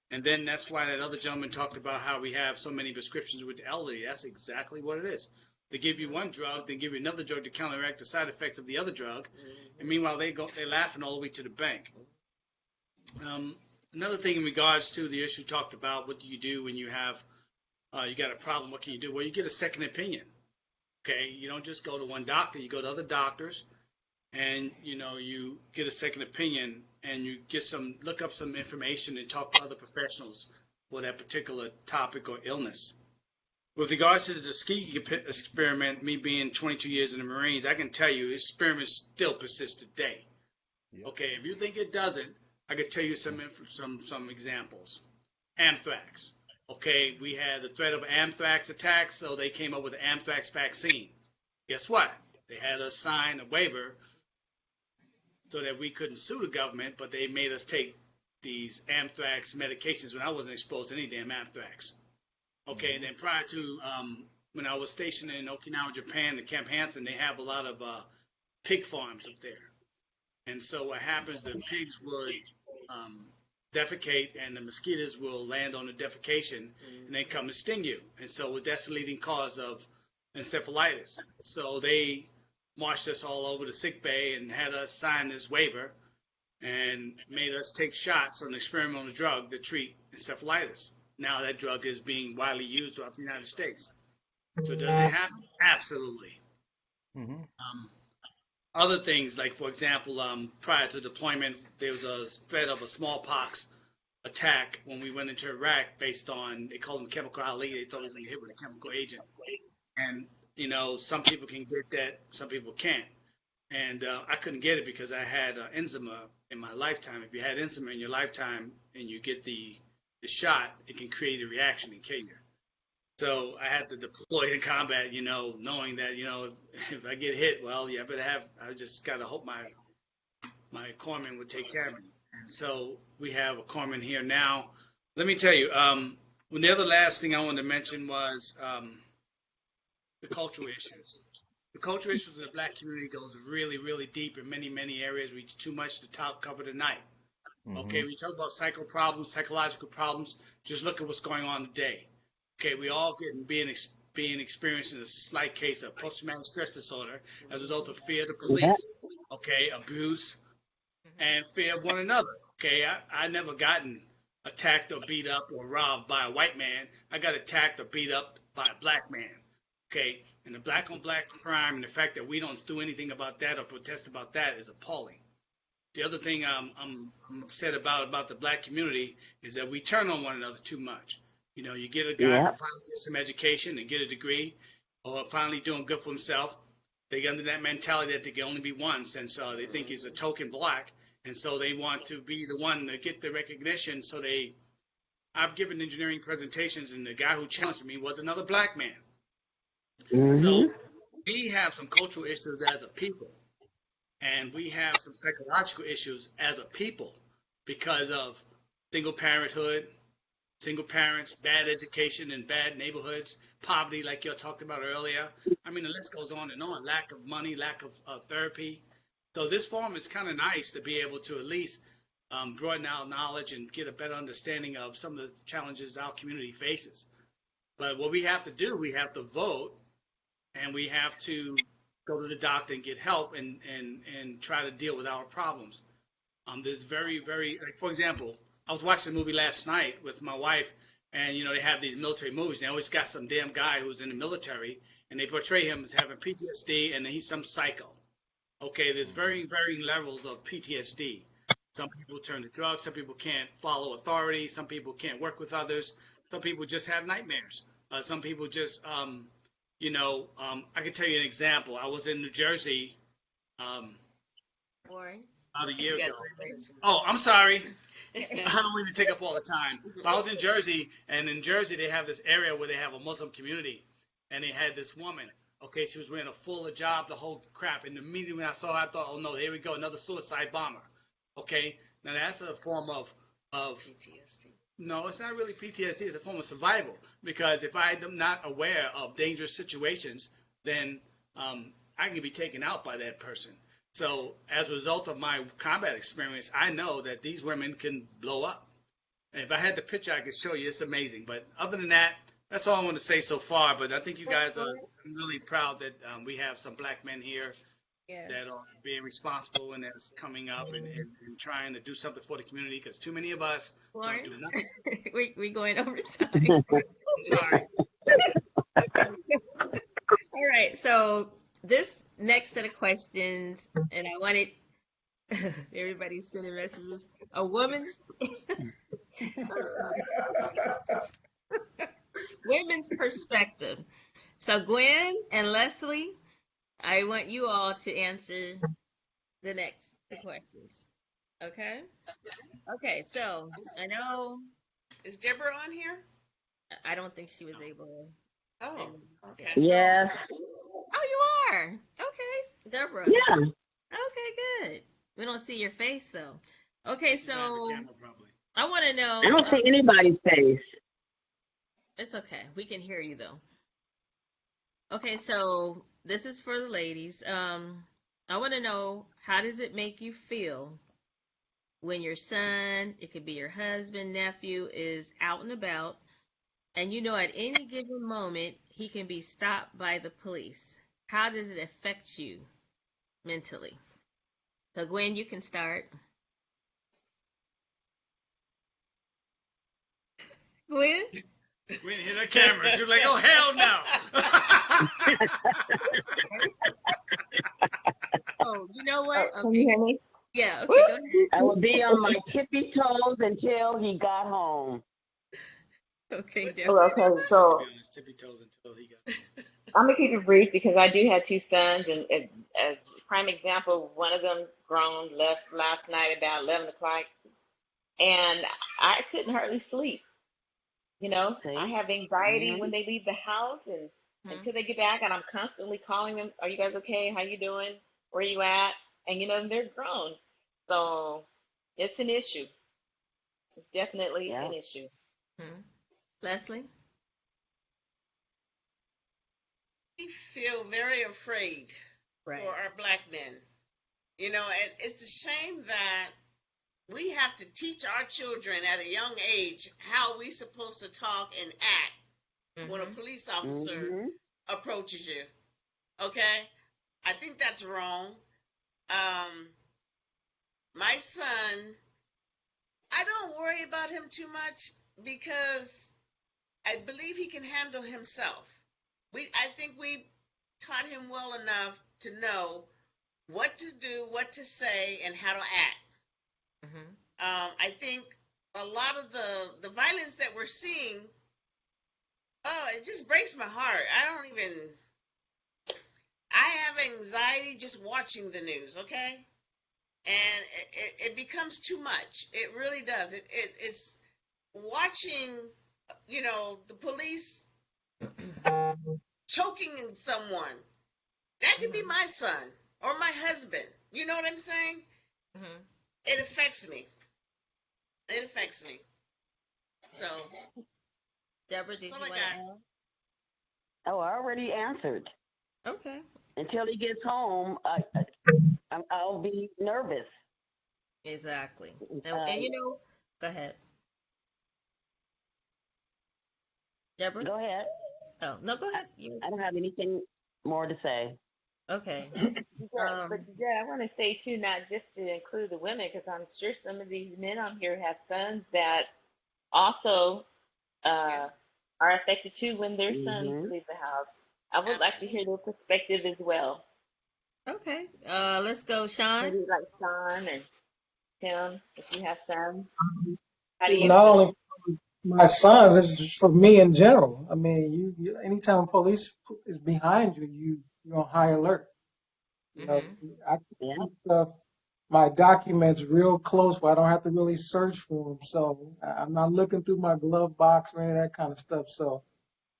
And then that's why that other gentleman talked about how we have so many prescriptions with the elderly. That's exactly what it is. They give you one drug, they give you another drug to counteract the side effects of the other drug, and meanwhile they're laughing all the way to the bank. Another thing in regards to the issue talked about, what do you do when you have you got a problem? What can you do? Well, you get a second opinion. Okay, you don't just go to one doctor, you go to other doctors, and you get a second opinion, and you look up some information and talk to other professionals for that particular topic or illness. With regards to the Tuskegee experiment, me being 22 years in the Marines, I can tell you experiments still persist today. Yep. Okay, if you think it doesn't, I could tell you some examples. Anthrax. Okay, we had the threat of anthrax attacks, so they came up with the anthrax vaccine. Guess what? They had us sign a waiver so that we couldn't sue the government, but they made us take these anthrax medications when I wasn't exposed to any damn anthrax. Okay, and then prior to when I was stationed in Okinawa, Japan, at Camp Hansen, they have a lot of pig farms up there. And so what happens, the pigs would defecate, and the mosquitoes will land on the defecation, and they come to sting you. And so that's the leading cause of encephalitis. So they marched us all over the sick bay and had us sign this waiver and made us take shots on an experimental drug to treat encephalitis. Now that drug is being widely used throughout the United States. So does it happen? Absolutely. Mm-hmm. Other things, like, for example, prior to deployment, there was a threat of a smallpox attack when we went into Iraq based on, they called him Chemical Ali. They thought it was going to hit with a chemical agent. And, some people can get that, some people can't. And I couldn't get it because I had eczema in my lifetime. If you had eczema in your lifetime and you get the shot, it can create a reaction and kill you. So I had to deploy in combat, knowing that, if I get hit, well, yeah, I just got to hope my corpsman would take care of me. And so we have a corpsman here now. Let me tell you, when the other last thing I wanted to mention was the cultural issues. The cultural issues of the Black community goes really, really deep in many, many areas. We too much to cover tonight. Okay, we talk about psychological problems. Just look at what's going on today. Okay, we all being experiencing a slight case of post-traumatic stress disorder as a result of fear of the police. Okay, abuse and fear of one another. Okay, I never gotten attacked or beat up or robbed by a white man. I got attacked or beat up by a black man. Okay, and the black on black crime and the fact that we don't do anything about that or protest about that is appalling. The other thing I'm upset about the Black community is that we turn on one another too much. You get a guy who finally gets some education and get a degree, or finally doing good for himself. They get under that mentality that they can only be once, and so they think he's a token black, and so they want to be the one to get the recognition. So I've given engineering presentations, and the guy who challenged me was another black man. So we have some cultural issues as a people. And we have some psychological issues as a people because of single parenthood, single parents, bad education in bad neighborhoods, poverty like y'all talked about earlier. I mean, the list goes on and on. Lack of money, lack of therapy. So this forum is kind of nice to be able to at least broaden our knowledge and get a better understanding of some of the challenges our community faces. But what we have to do, we have to vote, and we have to go to the doctor and get help and try to deal with our problems. There's very, very, like, for example, I was watching a movie last night with my wife, and, they have these military movies. They always got some damn guy who's in the military, and they portray him as having PTSD, and he's some psycho. Okay, there's varying levels of PTSD. Some people turn to drugs. Some people can't follow authority. Some people can't work with others. Some people just have nightmares. Some people just I can tell you an example. I was in New Jersey about a year ago. Oh, I'm sorry. I don't mean to take up all the time. But I was in Jersey, and in Jersey they have this area where they have a Muslim community, and they had this woman. Okay, she was wearing a full hijab, the whole crap. And immediately when I saw her, I thought, oh no, here we go, another suicide bomber. Okay, now that's a form of PTSD. No, it's not really PTSD. It's a form of survival, because if I'm not aware of dangerous situations, then I can be taken out by that person. So as a result of my combat experience, I know that these women can blow up. And if I had the picture, I could show you. It's amazing. But other than that, that's all I want to say so far. But I think you guys are really proud that we have some black men here that are being responsible and that's coming up and trying to do something for the community, because too many of us don't do nothing. We're going over time. Sorry. All right, so this next set of questions, and I wanted everybody sending messages. A woman's women's perspective. So Gwen and Leslie, I want you all to answer the questions. Okay? Okay, so I know. Is Deborah on here? I don't think she was able. Oh, okay. Yes. Oh, you are? Okay, Deborah. Yeah. Okay, good. We don't see your face, though. Okay, so I want to know. I don't see anybody's face. It's okay. We can hear you, though. Okay, so this is for the ladies. I want to know, how does it make you feel when your son, it could be your husband, nephew, is out and about, and at any given moment he can be stopped by the police? How does it affect you mentally? So Gwen, you can start. Gwen? Gwen hit her camera. She was like, oh, hell no. Oh, you know what? Can you hear me? Yeah, okay, go ahead. I will be on my tippy toes until he got home. Okay, okay, so I'm gonna keep it brief because I do have two sons, and as prime example, one of them grown left last night about 11 o'clock, and I couldn't hardly sleep. You know, See? I have anxiety Mm-hmm. when they leave the house and Mhm. until they get back, and I'm constantly calling them, are you guys okay? How you doing? Where you at? And you know, they're grown. So it's an issue. It's definitely Yeah. an issue. Mhm. Leslie? We feel very afraid for Right. our black men. You know, and it's a shame that we have to teach our children at a young age how we supposed to talk and act when a Mhm. police officer Mm-hmm. approaches you. Okay? I think that's wrong. Um, my son, I don't worry about him too much because I believe he can handle himself. I think we taught him well enough to know what to do, what to say, and how to act. Mhm. I think a lot of the violence that we're seeing, oh, it just breaks my heart. I have anxiety just watching the news, okay? And it becomes too much. It really does. It's watching, you know, the police choking someone. That could be Mhm. my son or my husband. You know what I'm saying? Mhm. It affects me. It affects me. So Deborah, that's did all you I want to got. add? Oh, I already answered. Okay. Until he gets home, I'll be nervous. Exactly. And, Uh, and you know, go ahead, Deborah. Go ahead. Oh no, go I, ahead. You I don't have anything more to say. okay? But yeah, I want to say too, not just to include the women, because I'm sure some of these men on here have sons that also Yeah, are affected too when their sons Mm-hmm. leave the house. I would like to hear absolutely. their perspective as well. Okay. Let's go, Sean. Maybe like Sean and Tim, if you have sons, how do you Not feel? only my sons, it's just for me in general. I mean, anytime police is behind you, you're on high alert. You know, Mhm. I Yeah. keep stuff, my documents real close where I don't have to really search for them. So I'm not looking through my glove box or any of that kind of stuff. So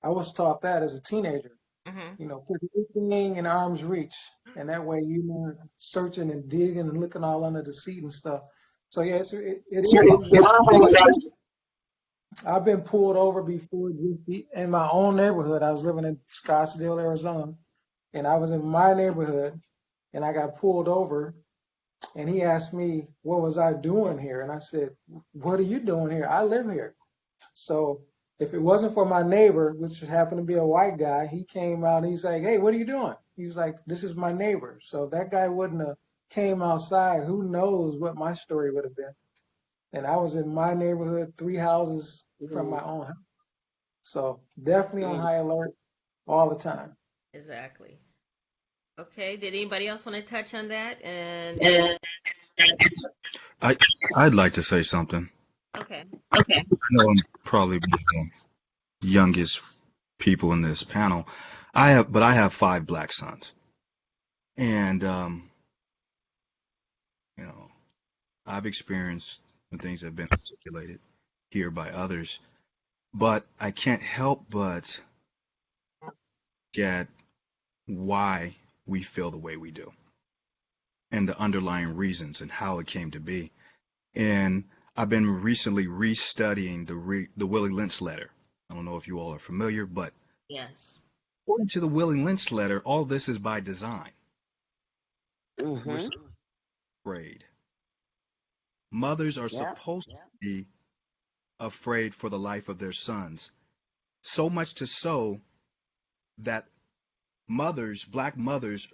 I was taught that as a teenager. Mhm. You know, put everything in arm's reach, and that way you're not searching and digging and looking all under the seat and stuff. So yeah, it is anxiety. I've been pulled over before in my own neighborhood. I was living in Scottsdale, Arizona, and I was in my neighborhood, and I got pulled over, and he asked me what was I doing here, and I said, "What are you doing here? I live here." So if it wasn't for my neighbor, which happened to be a white guy, he came out and he's like, "Hey, what are you doing?" He was like, "This is my neighbor." So that guy wouldn't have came outside. Who knows what my story would have been? And I was in my neighborhood, 3 houses from my own house. So definitely on Mm-hmm. high alert all the time. Exactly. Okay. Did anybody else want to touch on that? And And I I'd like to say something. okay. okay. I know I'm probably one of the youngest people in this panel. I have 5 black sons, and you know, I've experienced the things that have been articulated here by others, but I can't help but get why we feel the way we do and the underlying reasons and how it came to be. And I've been recently restudying the Willie Lynch letter. I don't know if you all are familiar, but Yes. according to the Willie Lynch letter, all this is by design. We're Mm-hmm. afraid. Mothers are Yeah. supposed to be afraid for the life of their sons. So much to so that black mothers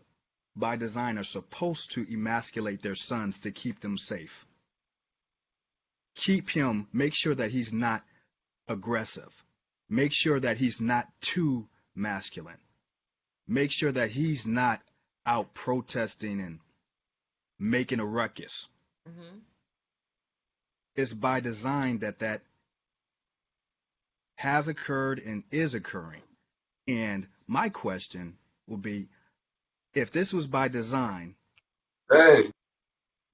by design are supposed to emasculate their sons to keep them safe. Make sure that he's not aggressive. Make sure that he's not too masculine. Make sure that he's not out protesting and making a ruckus. Mhm. It's by design that has occurred and is occurring. And my question will be, if this was by design,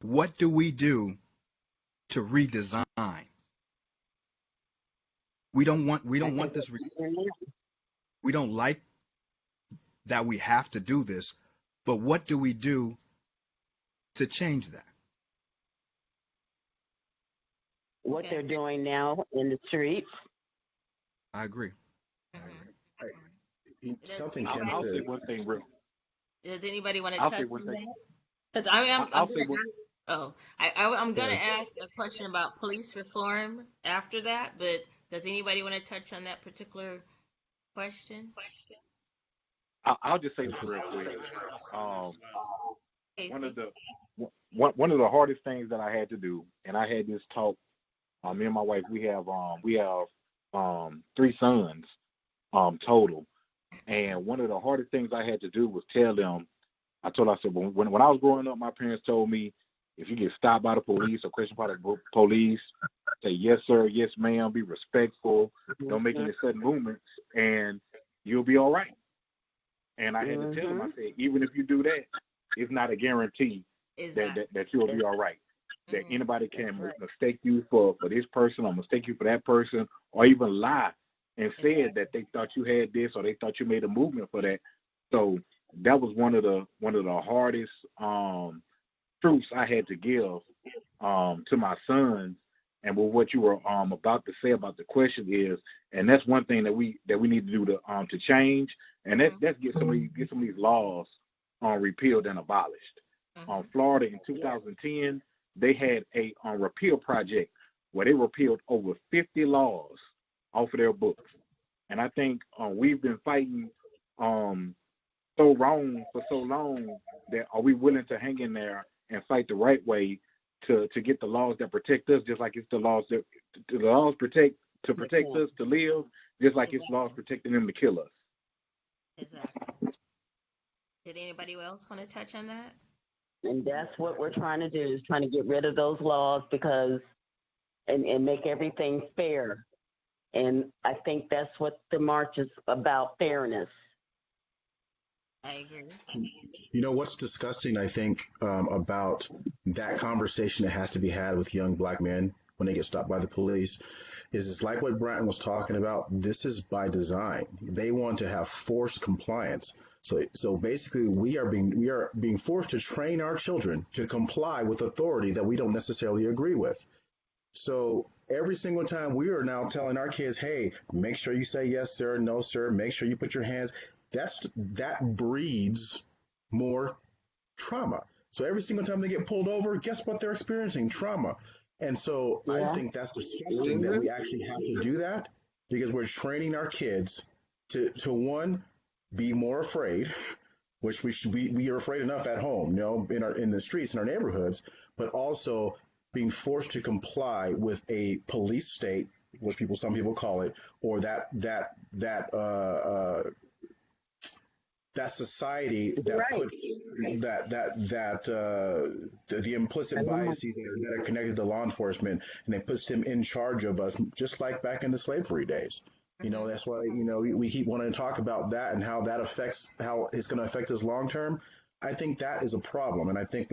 what do we do to redesign? We don't want I think this. that's We don't like that we have to do this, but what do we do to change that? what Okay. they're doing now in the streets. I agree. Mhm. Something I'll, came I'll say to one thing real. Does anybody want to I'll touch say one on thing. that? Because I'm I'll gonna say one. ask, I'm gonna yes. ask a question about police reform after that, but does anybody want to touch on that particular question? I'll just say this real quick. Um, one of Casey? the one of the hardest things that I had to do, and I had this talk. Me and my wife, we have 3 sons total, and one of the hardest things I had to do was tell them. I said when I was growing up, my parents told me if you get stopped by the police or questioned by the police, say yes sir, yes ma'am, be respectful, don't make any sudden movements, and you'll be all right. And I had to tell them, I said, even if you do that, it's not a guarantee Is that you'll be all right. That Mhm. anybody can mistake you for this person or mistake you for that person or even lie and said that they thought you had this or they thought you made a movement for that. So that was one of the hardest truths I had to give to my sons. And with what you were about to say about the question is, and that's one thing that we need to do to change, and that's get some of these laws repealed and abolished. Florida in 2010, they had a repeal project where they repealed over 50 laws off of their books, and I think we've been fighting so wrong for so long that are we willing to hang in there and fight the right way to get the laws that protect us, just like it's the laws protect us to live, just like it's laws protecting them to kill us. Exactly. Did anybody else want to touch on that? And that's what we're trying to do, is trying to get rid of those laws because and make everything fair. And I think that's what the march is about, fairness. I agree. You know what's disgusting, I think, about that conversation that has to be had with young black men when they get stopped by the police is it's like what Bratton was talking about. This is by design. They want to have forced compliance. So basically, we are being forced to train our children to comply with authority that we don't necessarily agree with. So every single time we are now telling our kids, hey, make sure you say yes, sir, no, sir, make sure you put your hands. That breeds more trauma. So every single time they get pulled over, guess what they're experiencing? Trauma. And so I think that's disgusting that we actually have to do that because we're training our kids to one, be more afraid, which we are afraid enough at home, in the streets in our neighborhoods, but also being forced to comply with a police state, which some people call it, or that society that put the implicit biases that are connected to law enforcement, and it puts them in charge of us, just like back in the slavery days. That's why we keep wanting to talk about that and how it's going to affect us long term. I think that is a problem, and I think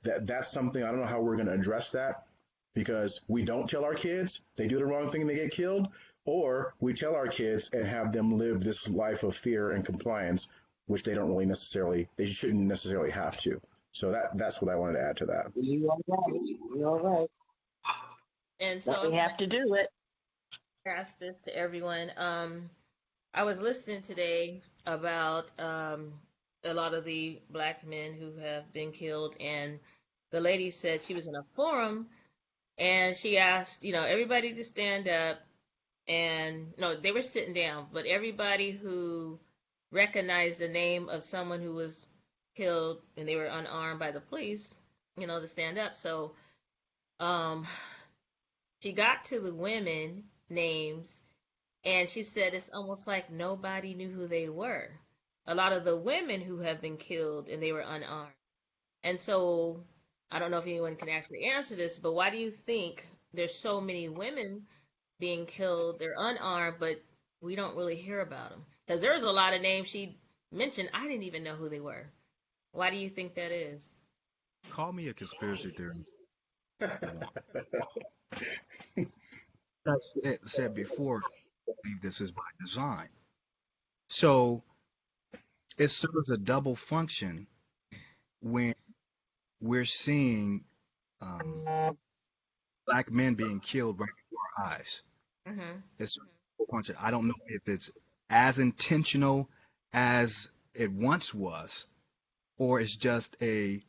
that's something. I don't know how we're going to address that because we don't tell our kids they do the wrong thing and they get killed, or we tell our kids and have them live this life of fear and compliance, which they shouldn't necessarily have to. So that's what I wanted to add to that. You are right. You're right. And so But we have to do it. ask this to everyone. I was listening today about a lot of the black men who have been killed, and the lady said she was in a forum, and she asked, everybody to stand up, and no, they were sitting down, but everybody who recognized the name of someone who was killed and they were unarmed by the police, to stand up. So, she got to the women names, and she said it's almost like nobody knew who they were. A lot of the women who have been killed and they were unarmed. And so I don't know if anyone can actually answer this, but why do you think there's so many women being killed? They're unarmed, but we don't really hear about them. Because there's a lot of names she mentioned, I didn't even know who they were. Why do you think that is? Call me a conspiracy theorist. I said before, I believe this is by design. So it serves a double function when we're seeing black men being killed right before our eyes. Mm-hmm. It's a double function. I don't know if it's as intentional as it once was, or it's just a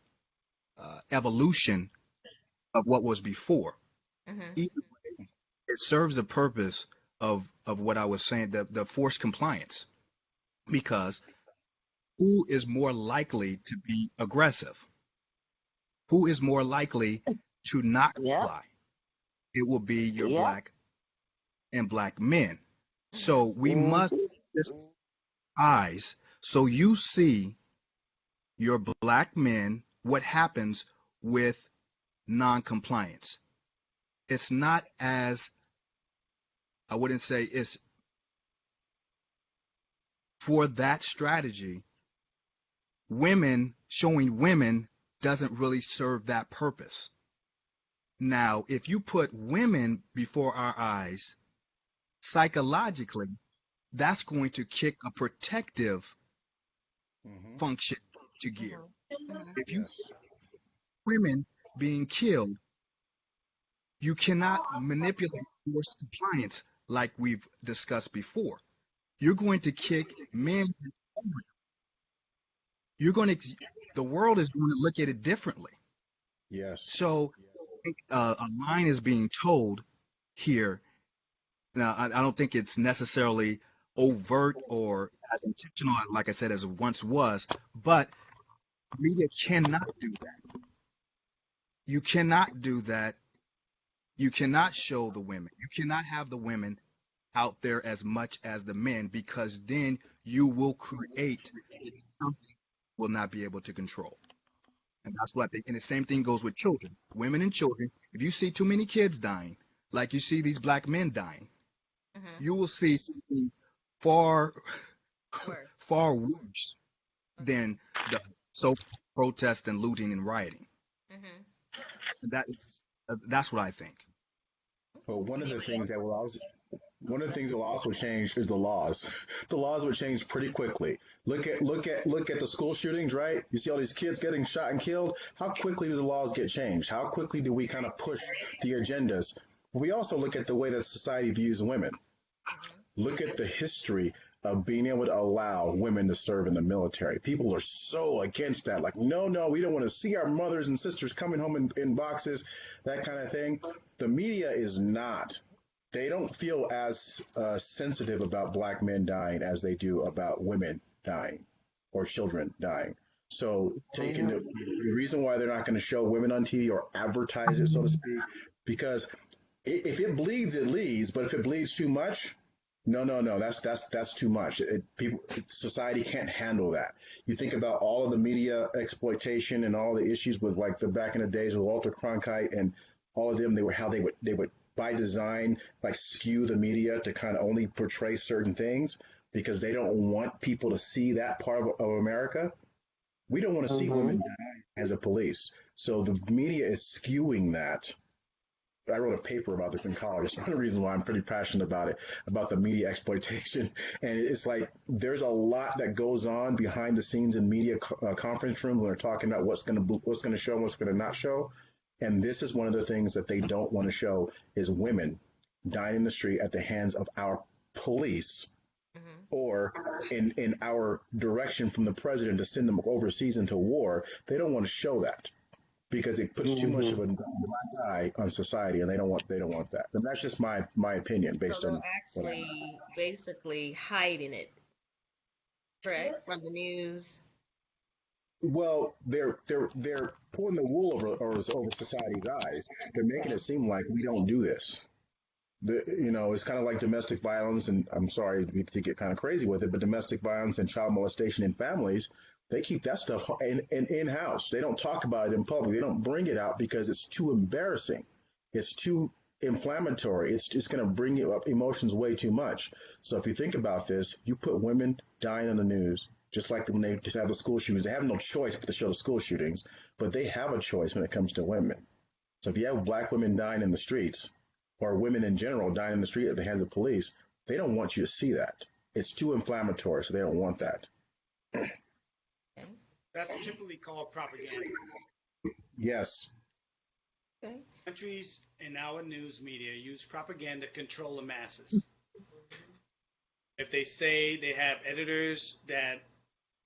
evolution of what was before. Mm-hmm. Either way, it serves the purpose of what I was saying, the forced compliance, because who is more likely to be aggressive? Who is more likely to not Yep. comply? It will be your Yep. black and black men. So we Mhm. must just eyes so you see your black men what happens with non-compliance. It's not as, I wouldn't say it's for that strategy. Showing women doesn't really serve that purpose. Now, if you put women before our eyes, psychologically, that's going to kick a protective function to gear. Mm-hmm. If you Yes. women being killed, you cannot manipulate forced compliance like we've discussed before. You're going to kick men over. You're going to, the world is going to look at it differently. Yes. So a line is being told here. Now, I don't think it's necessarily overt or as intentional, like I said, as it once was, but media cannot do that. You cannot do that. You cannot show the women. You cannot have the women out there as much as the men, because then you will create something you will not be able to control. And that's what I think. And the same thing goes with children, women and children. If you see too many kids dying, like you see these black men dying, Mm-hmm. you will see something far, Worse. far worse than the so protest and looting and rioting. Mm-hmm. That's what I think. But one of the things that will also change is the laws. The laws would change pretty quickly. Look at the school shootings, right? You see all these kids getting shot and killed. How quickly do the laws get changed? How quickly do we kind of push the agendas? We also look at the way that society views women. Look at the history of being able to allow women to serve in the military. People are so against that. Like, no, we don't want to see our mothers and sisters coming home in boxes, that kind of thing. The media is not. They don't feel as sensitive about black men dying as they do about women dying or children dying. So taking the reason why they're not going to show women on TV or advertise it, so to speak, because if it bleeds, it leads. But if it bleeds too much, no, that's too much. Society can't handle that. You think about all of the media exploitation and all the issues with like the back in the days with Walter Cronkite and all of them. They would by design like skew the media to kind of only portray certain things because they don't want people to see that part of America. We don't want to see women die as a police. So the media is skewing that. I wrote a paper about this in college. It's one of the reasons why I'm pretty passionate about it, about the media exploitation. And it's like there's a lot that goes on behind the scenes in media conference rooms when they're talking about what's going to show and what's going to not show. And this is one of the things that they don't want to show is women dying in the street at the hands of our police or in our direction from the president to send them overseas into war. They don't want to show that because it puts too much of a black eye on society, and they don't want that. And that's just my opinion based So on they're actually basically hiding it, correct, from the news. Well, they're pulling the wool over society's eyes. They're making it seem like we don't do this. It's kind of like domestic violence, and I'm sorry to get kind of crazy with it, but domestic violence and child molestation in families, they keep that stuff in-house. They don't talk about it in public. They don't bring it out because it's too embarrassing. It's too inflammatory. It's just going to bring you up emotions way too much. So if you think about this, you put women dying on the news, just like when they just have the school shootings. They have no choice but to show the school shootings, but they have a choice when it comes to women. So if you have black women dying in the streets, or women in general dying in the street at the hands of police, they don't want you to see that. It's too inflammatory, so they don't want that. Okay. That's typically called propaganda. Yes. Okay. Countries and our news media use propaganda to control the masses. If they say they have editors that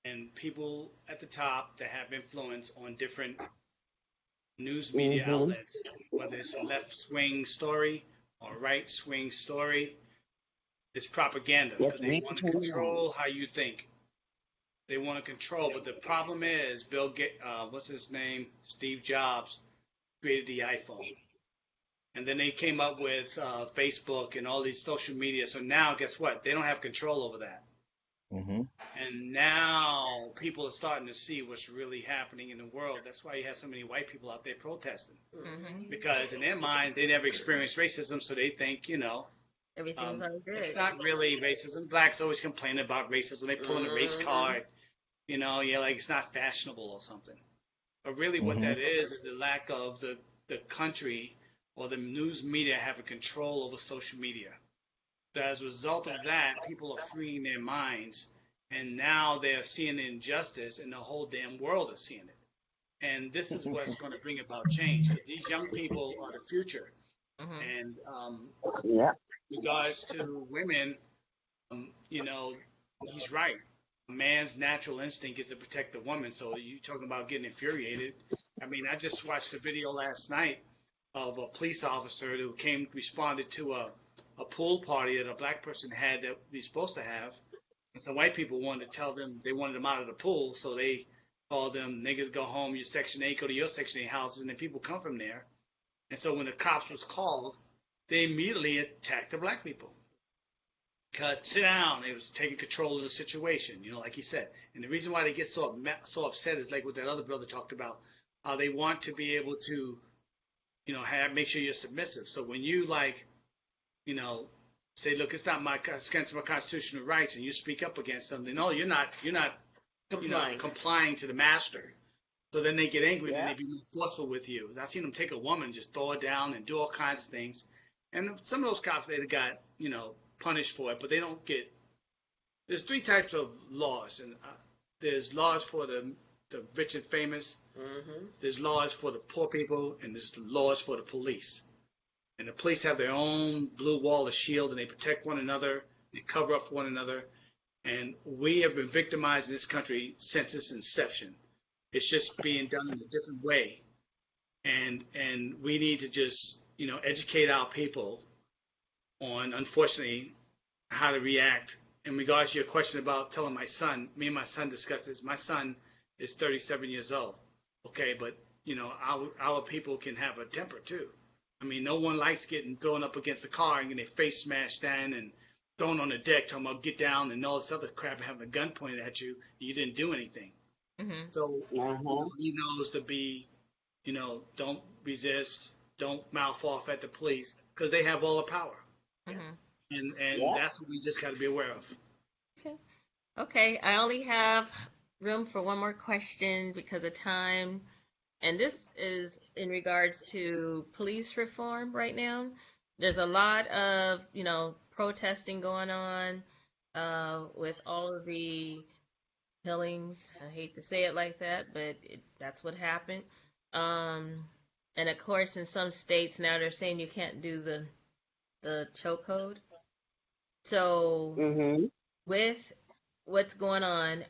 and people at the top that have influence on different news media outlets, whether it's a left-swing story or right-swing story, it's propaganda. Yes, They want to control how you think. They want to control, but the problem is what's his name? Steve Jobs created the iPhone. And then they came up with Facebook and all these social media. So now, guess what? They don't have control over that. Mm-hmm. And now people are starting to see what's really happening in the world. That's why you have so many white people out there protesting. Mm-hmm. Because in their mind, they never experienced racism, so they think, Everything's all good. it's not really racism. Blacks always complain about racism. They pull in a race card. Like it's not fashionable or something. But really what that is the lack of the country or the news media having control over social media. So as a result of that, people are freeing their minds, and now they're seeing the injustice, and the whole damn world is seeing it. And this is what's going to bring about change. Because these young people are the future. And regards to women, he's right. A man's natural instinct is to protect the woman. So you talking about getting infuriated. I mean, I just watched a video last night of a police officer who responded to a pool party that a black person had that we're supposed to have. And the white people wanted to tell them they wanted them out of the pool, so they called them niggas go home, your Section 8, go to your Section 8 houses, and then people come from there. And so when the cops was called, they immediately attacked the black people. Sit down. They was taking control of the situation, like he said. And the reason why they get so upset is like what that other brother talked about. They want to be able to, make sure you're submissive. So when you say, look, it's not against my constitutional rights, and you speak up against something, no, you're not complying to the master. So then they get angry and they be more forceful with you. I've seen them take a woman, just throw her down and do all kinds of things. And some of those cops, they got, punished for it, but they don't get. There's three types of laws, and there's laws for the rich and famous. There's laws for the poor people, and there's laws for the police. And the police have their own blue wall of shield, and they protect one another, they cover up for one another. And we have been victimized in this country since its inception. It's just being done in a different way, and we need to just educate our people on, unfortunately, how to react. In regards to your question about telling my son, me and my son discussed this. My son is 37 years old, okay, but our people can have a temper too. I mean, no one likes getting thrown up against a car and getting their face smashed down and thrown on the deck, talking about get down and all this other crap, and having a gun pointed at you, and you didn't do anything. So he knows to be, don't resist, don't mouth off at the police, because they have all the power. And that's what we just got to be aware of. Okay, I only have room for one more question because of time. And this is in regards to police reform right now. There's a lot of, protesting going on with all of the killings. I hate to say it like that, but that's what happened. And of course, in some states now they're saying you can't do the chokehold. So with what's going on,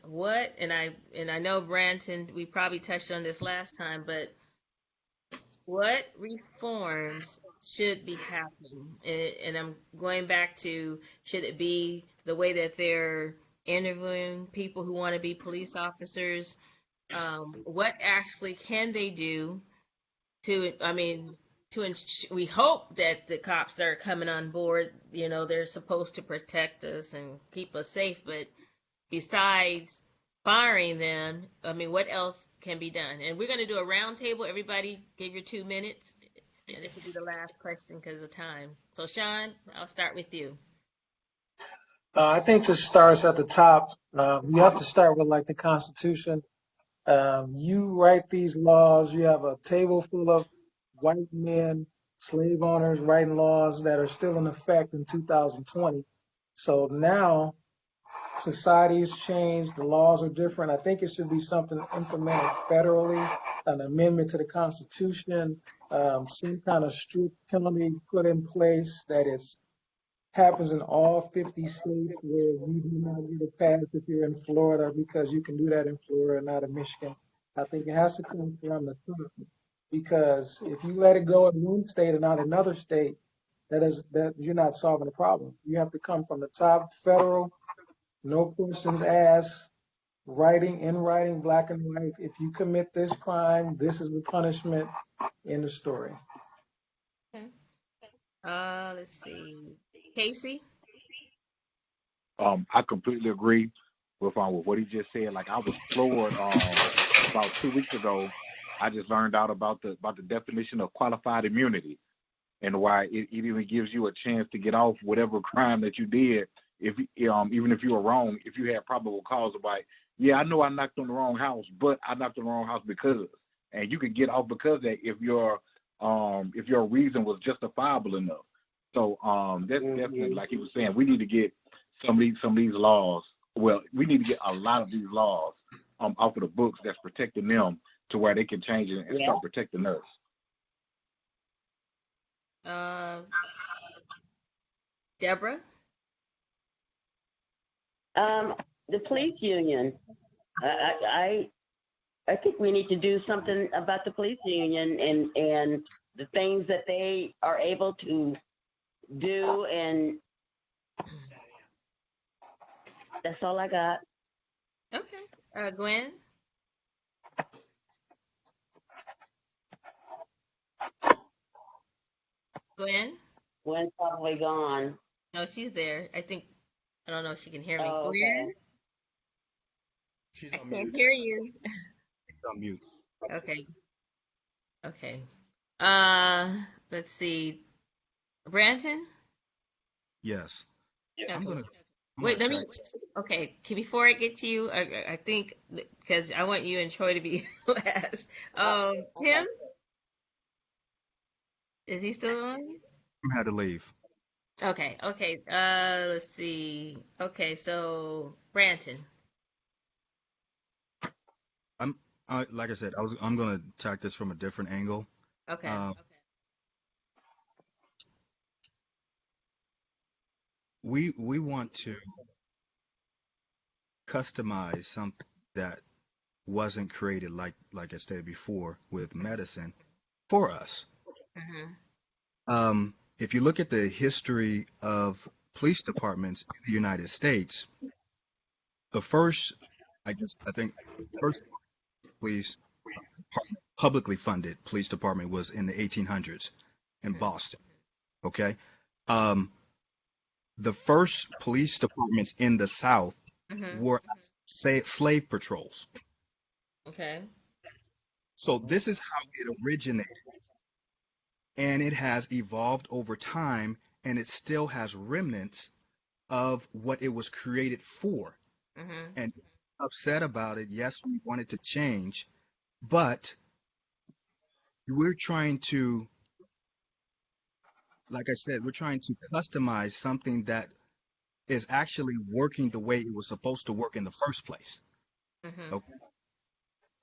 and I know Branton, we probably touched on this last time, but what reforms should be happening? And I'm going back to, should it be the way that they're interviewing people who want to be police officers? What actually can they do we hope that the cops that are coming on board, they're supposed to protect us and keep us safe, but besides firing them, what else can be done? And we're going to do a round table. Everybody give your 2 minutes. And this will be the last question because of time. So Sean, I'll start with you. I think to start at the top, you have to start with like the Constitution. You write these laws, you have a table full of white men slave owners writing laws that are still in effect in 2020. So now society has changed, the laws are different. I think it should be something implemented federally, an amendment to the Constitution, some kind of strict penalty put in place that is happens in all 50 states where you do not get a pass if you're in Florida because you can do that in Florida, not in Michigan. I think it has to come from the top because if you let it go in one state and not another state, that you're not solving the problem. You have to come from the top, federal, no questions asked, in writing, black and white. If you commit this crime, this is the punishment in the story. Okay. Let's see. Casey? I completely agree with what he just said. Like I was floored about 2 weeks ago. I just learned out about the definition of qualified immunity and why it even gives you a chance to get off whatever crime that you did. If even if you were wrong, if you had probable cause of like, yeah, I know I knocked on the wrong house, but I knocked on the wrong house because, and you could get off because of that if your reason was justifiable enough. So that's definitely, like he was saying, we need to get some of these laws. Well, we need to get a lot of these laws off of the books that's protecting them to where they can change it and start protecting us. Deborah? The police union. I think we need to do something about the police union and the things that they are able to do, and that's all I got. Okay. Gwen? Gwen? Gwen's probably gone. No, she's there. I don't know if she can hear me. Oh, Gwen? okay. She's I on can't mute. hear you. She's on mute. Okay. Okay. Let's see. Branton? Yes. Okay. I'm gonna Wait, let me. check. Okay, before I get to you, I think because I want you and Troy to be last. Tim, is he still on? I had to leave. Okay. Let's see. Okay, so Branton. Like I said, I'm gonna attack this from a different angle. Okay. We want to customize something that wasn't created, like I stated before, with medicine for us. Mm-hmm. If you look at the history of police departments in the United States, the first, I think, first police publicly funded police department was in the 1800s in Boston. Okay. The first police departments in the South were slave patrols. Okay. So this is how it originated. And it has evolved over time, and it still has remnants of what it was created for. And upset about it. Yes, we want it to change, but we're trying to, like I said, we're trying to customize something that is actually working the way it was supposed to work in the first place. Okay?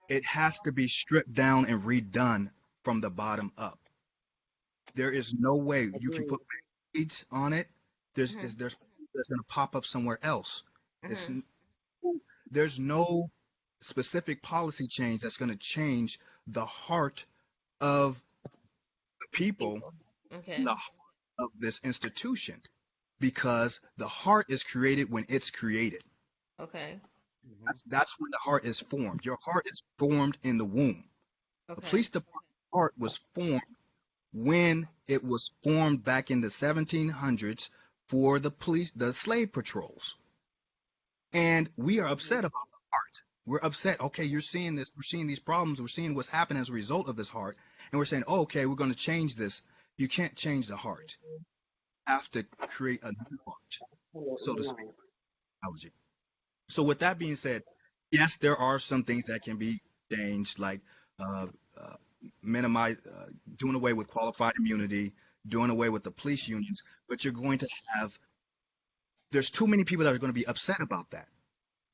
It has to be stripped down and redone from the bottom up. There is no way you can put beads on it. There's going to pop up somewhere else. There's no specific policy change that's going to change the heart of the people, the heart of this institution, because the heart is created when it's created. Okay. That's when the heart is formed. Your heart is formed in the womb. The police department heart was formed when it was formed back in the 1700s for the slave patrols. And we are upset about the heart. We're upset. Okay, you're seeing this. We're seeing these problems. We're seeing what's happening as a result of this heart. And we're saying, oh, okay, we're going to change this. You can't change the heart. You have to create a new heart, so to speak. Analogy. So with that being said, yes, there are some things that can be changed, like minimize, doing away with qualified immunity, doing away with the police unions, but you're going to have, there's too many people that are going to be upset about that.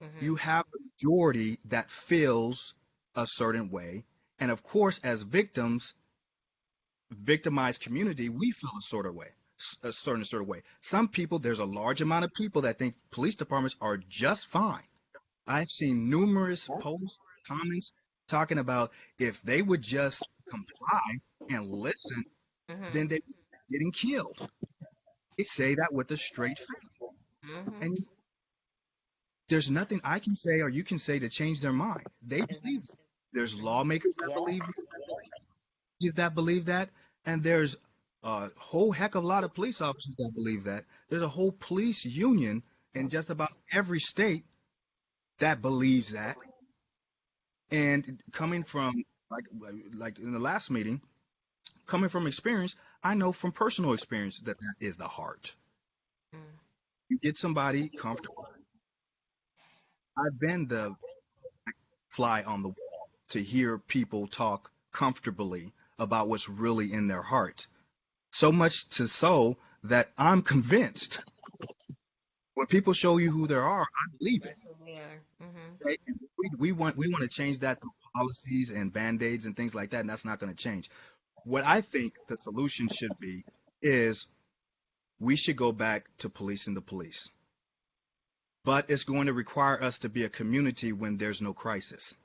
Mm-hmm. You have a majority that feels a certain way. And of course, as victims, victimized community, we feel a certain sort of way. Some people, there's a large amount of people that think police departments are just fine. I've seen numerous posts, comments talking about if they would just comply and listen, Mm-hmm. then they'd be getting killed. They say that with a straight face. Mm-hmm. And there's nothing I can say or you can say to change their mind. They believe it. There's lawmakers that believe it, judges that believe that, and there's a whole heck of a lot of police officers that believe that. There's a whole police union in just about every state that believes that. And coming from like in the last meeting, coming from experience, I know from personal experience that that is the heart. Mm. You get somebody comfortable. I've been the fly on the wall to hear people talk comfortably about what's really in their heart. So much to so that I'm convinced when people show you who they are, I believe it. Yeah. Mm-hmm. Okay? And we want to change that through policies and band-aids and things like that, and that's not going to change. What I think the solution should be is we should go back to policing the police. But it's going to require us to be a community when there's no crisis.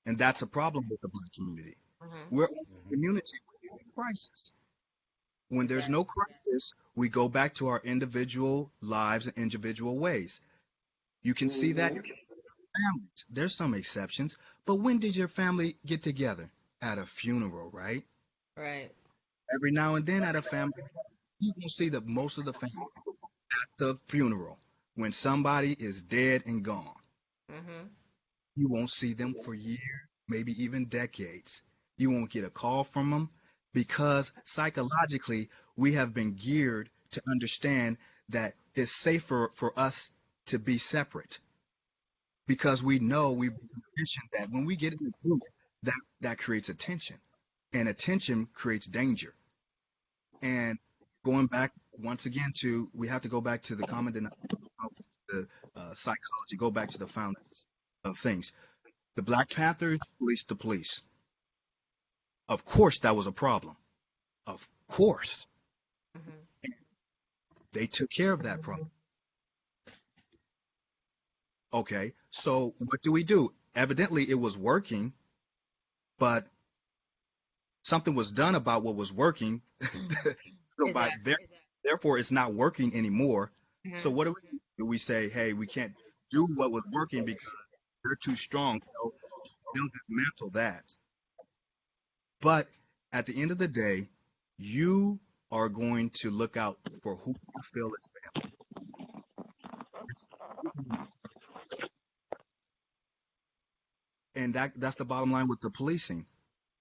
And that's a problem with the Black community. Mm-hmm. We're a community when there's a crisis. When there's no crisis, we go back to our individual lives and individual ways. You can see that in families. There's some exceptions. But when did your family get together? At a funeral, right? Right. Every now and then at a family, you can see that most of the family at the funeral. When somebody is dead and gone, Mm-hmm. you won't see them for years, maybe even decades. You won't get a call from them because psychologically we have been geared to understand that it's safer for us to be separate because we know we've been conditioned that when we get in a group, that creates attention, and attention creates danger. And going back once again we have to go back to the common denominator, the psychology, go back to the founders of things. The Black Panthers policed the police. Of course, that was a problem. Of course. Mm-hmm. They took care of that problem. Okay, so what do? Evidently, it was working, but something was done about what was working. So therefore, it's not working anymore. Mm-hmm. So what do? We say, hey, we can't do what was working because they're too strong. So they'll dismantle that. But at the end of the day, you are going to look out for who you feel is family. And that's the bottom line with the policing.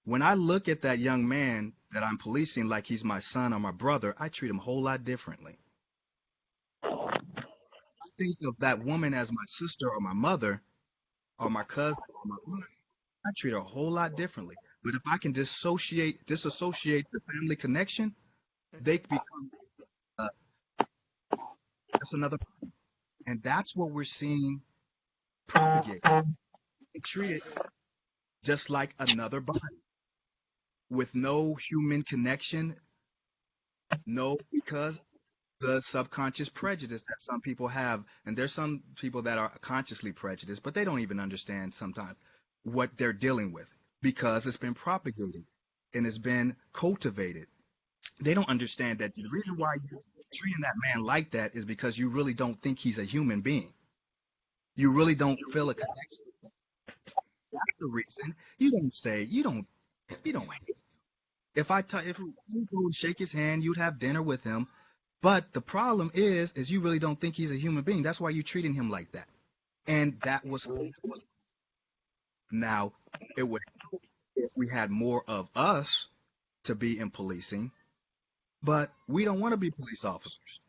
When I look at that young man that I'm policing like he's my son or my brother, I treat him a whole lot differently. I think of that woman as my sister or my mother or my cousin or my aunt. I treat her a whole lot differently. But if I can disassociate the family connection, they become that's another problem. And that's what we're seeing propagate. They treat it just like another body with no human connection, because the subconscious prejudice that some people have, and there's some people that are consciously prejudiced, but they don't even understand sometimes what they're dealing with because it's been propagated and it's been cultivated. They don't understand that the reason why you're treating that man like that is because you really don't think he's a human being. You really don't feel a connection. That's the reason. You don't hate. If you go and shake his hand, you'd have dinner with him. But the problem is you really don't think he's a human being. That's why you're treating him like that. And that was now it would help if we had more of us to be in policing, but we don't want to be police officers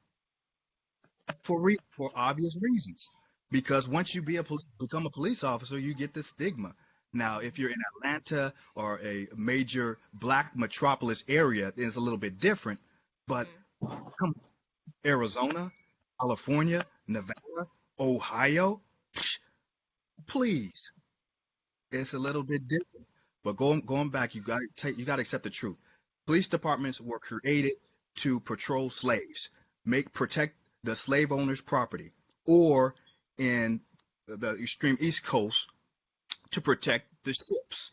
for obvious reasons. Because once you become a police officer, you get this stigma. Now, if you're in Atlanta or a major black metropolis area, then it's a little bit different. But come on, Arizona, California, Nevada, Ohio, please, it's a little bit different. But going back, you got to accept the truth. Police departments were created to patrol slaves, protect the slave owner's property, or in the extreme East Coast, to protect the ships.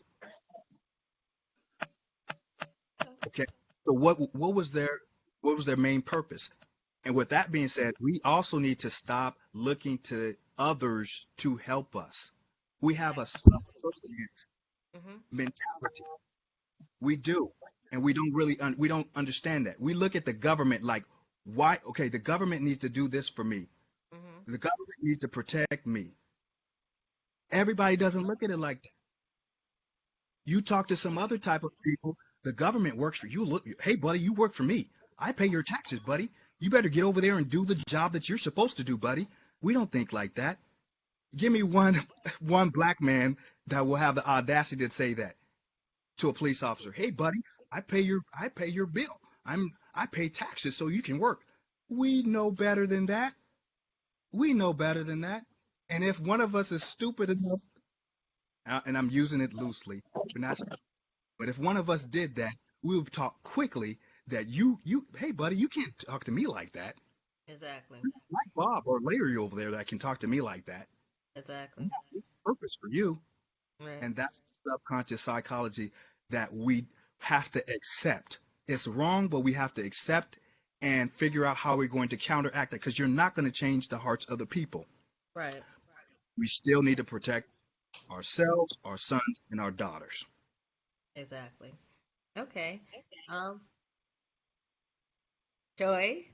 Okay. So what was their main purpose? And with that being said, we also need to stop looking to others to help us. We have a self-sufficient mentality. We do, and we don't really we don't understand that. We look at the government like, why? Okay, the government needs to do this for me. The government needs to protect me. Everybody doesn't look at it like that. You talk to some other type of people, the government works for you. Look, hey, buddy, you work for me. I pay your taxes, buddy. You better get over there and do the job that you're supposed to do, buddy. We don't think like that. Give me one black man that will have the audacity to say that to a police officer. Hey, buddy, I pay your bill. I pay taxes so you can work. We know better than that. We know better than that. And if one of us is stupid enough, and I'm using it loosely, but if one of us did that, we would talk quickly that hey, buddy, you can't talk to me like that. Exactly. Like Bob or Larry over there that can talk to me like that. Exactly. Purpose for you. Right. And that's the subconscious psychology that we have to accept. It's wrong, but we have to accept and figure out how we're going to counteract it, because you're not going to change the hearts of the people. Right. We still need to protect ourselves, our sons, and our daughters. Exactly. Okay. Joy?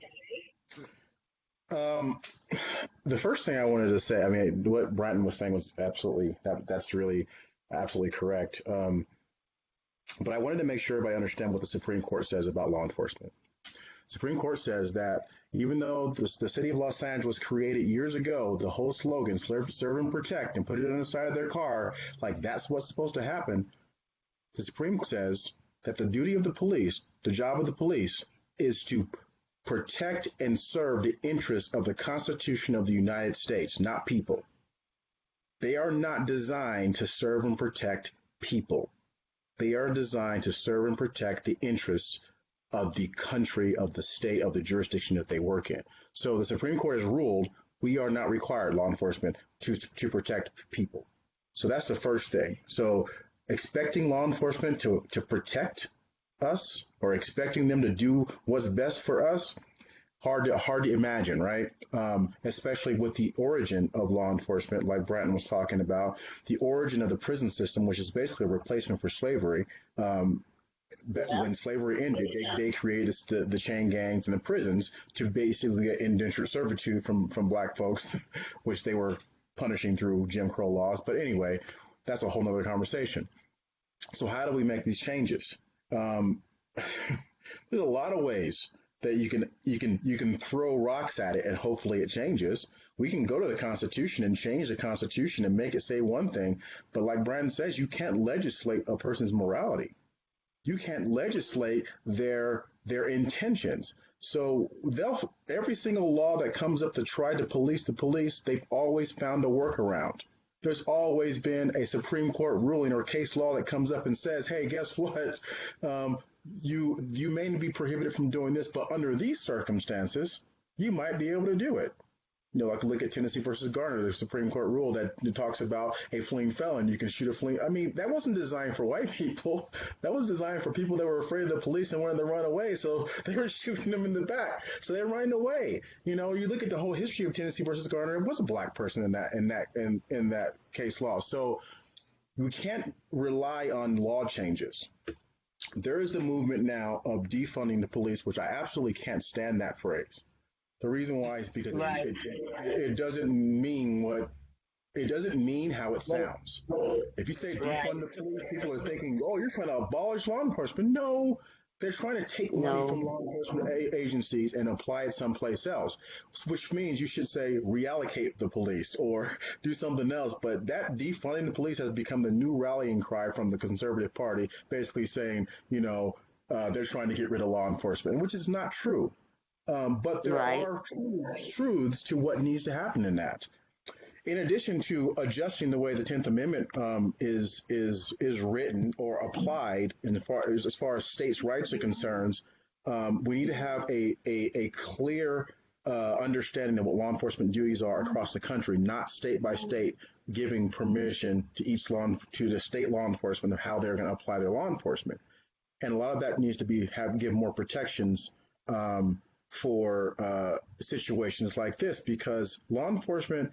The first thing I wanted to say, I mean, what Brenton was saying was that's really absolutely correct. But I wanted to make sure everybody understand what the Supreme Court says about law enforcement. Supreme Court says that even though the city of Los Angeles was created years ago, the whole slogan, serve and protect, and put it on the side of their car, like that's what's supposed to happen, the Supreme Court says that the duty of the police, the job of the police, is to protect and serve the interests of the Constitution of the United States, not people. They are not designed to serve and protect people. They are designed to serve and protect the interests of the country, of the state, of the jurisdiction that they work in. So the Supreme Court has ruled we are not required, law enforcement, to protect people. So that's the first thing. So expecting law enforcement to protect us, or expecting them to do what's best for us, hard to imagine, right? Especially with the origin of law enforcement, like Bratton was talking about, the origin of the prison system, which is basically a replacement for slavery. When slavery ended, they created the chain gangs and the prisons to basically get indentured servitude from black folks, which they were punishing through Jim Crow laws. But anyway, that's a whole nother conversation. So how do we make these changes? There's a lot of ways that you can throw rocks at it and hopefully it changes. We can go to the Constitution and change the Constitution and make it say one thing, but like Brandon says, you can't legislate a person's morality. You can't legislate their intentions. So every single law that comes up to try to police the police, they've always found a workaround. There's always been a Supreme Court ruling or case law that comes up and says, hey, guess what? You may be prohibited from doing this, but under these circumstances, you might be able to do it. You know, like look at Tennessee versus Garner, the Supreme Court rule that talks about a fleeing felon. You can shoot a fleeing. I mean, that wasn't designed for white people. That was designed for people that were afraid of the police and wanted to run away. So they were shooting them in the back. So they're running away. You know, you look at the whole history of Tennessee versus Garner. It was a black person in that case law. So we can't rely on law changes. There is the movement now of defunding the police, which I absolutely can't stand that phrase. The reason why is because it doesn't mean how it sounds. If you say defund the police, people are thinking, oh, you're trying to abolish law enforcement. No, They're trying to take money from No. law enforcement agencies and apply it someplace else, which means you should say reallocate the police or do something else. But that defunding the police has become the new rallying cry from the Conservative Party, basically saying, they're trying to get rid of law enforcement, which is not true. But there Right. are truths to what needs to happen in that. In addition to adjusting the way the 10th Amendment is written or applied, as far as states' rights are concerned, we need to have a clear understanding of what law enforcement duties are across the country, not state by state giving permission to to the state law enforcement of how they're going to apply their law enforcement. And a lot of that needs to give more protections for situations like this, because law enforcement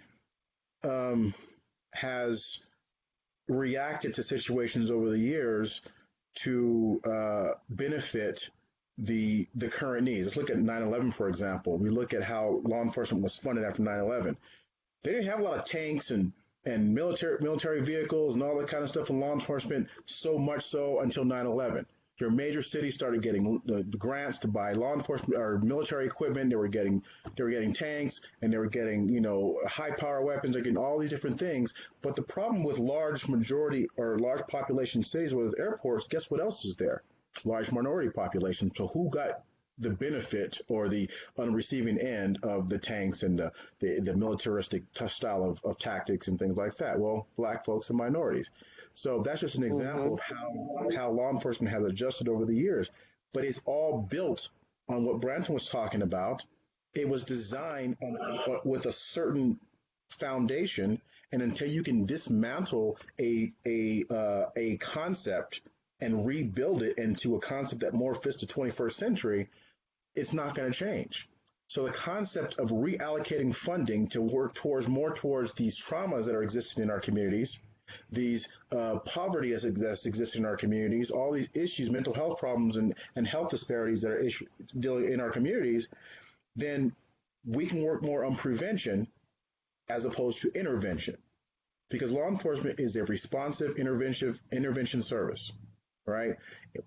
has reacted to situations over the years to benefit the current needs. Let's look at 9/11, for example. We look at how law enforcement was funded after 9/11. They didn't have a lot of tanks and military vehicles and all that kind of stuff in law enforcement, so much so until 9/11. Your major cities started getting grants to buy law enforcement or military equipment. They were getting tanks, and they were getting high power weapons. They're getting all these different things. But the problem with large majority or large population cities with airports, guess what else is there? Large minority population. So who got the benefit or the on the receiving end of the tanks and the militaristic tough style of tactics and things like that? Well, black folks and minorities. So that's just an example of how law enforcement has adjusted over the years. But it's all built on what Branson was talking about. It was designed with a certain foundation, and until you can dismantle a concept and rebuild it into a concept that more fits the 21st century, it's not going to change. So the concept of reallocating funding to work more towards these traumas that are existing in our communities, these poverty that's existing in our communities, all these issues, mental health problems and health disparities that are dealing in our communities, then we can work more on prevention as opposed to intervention. Because law enforcement is a responsive intervention service, right?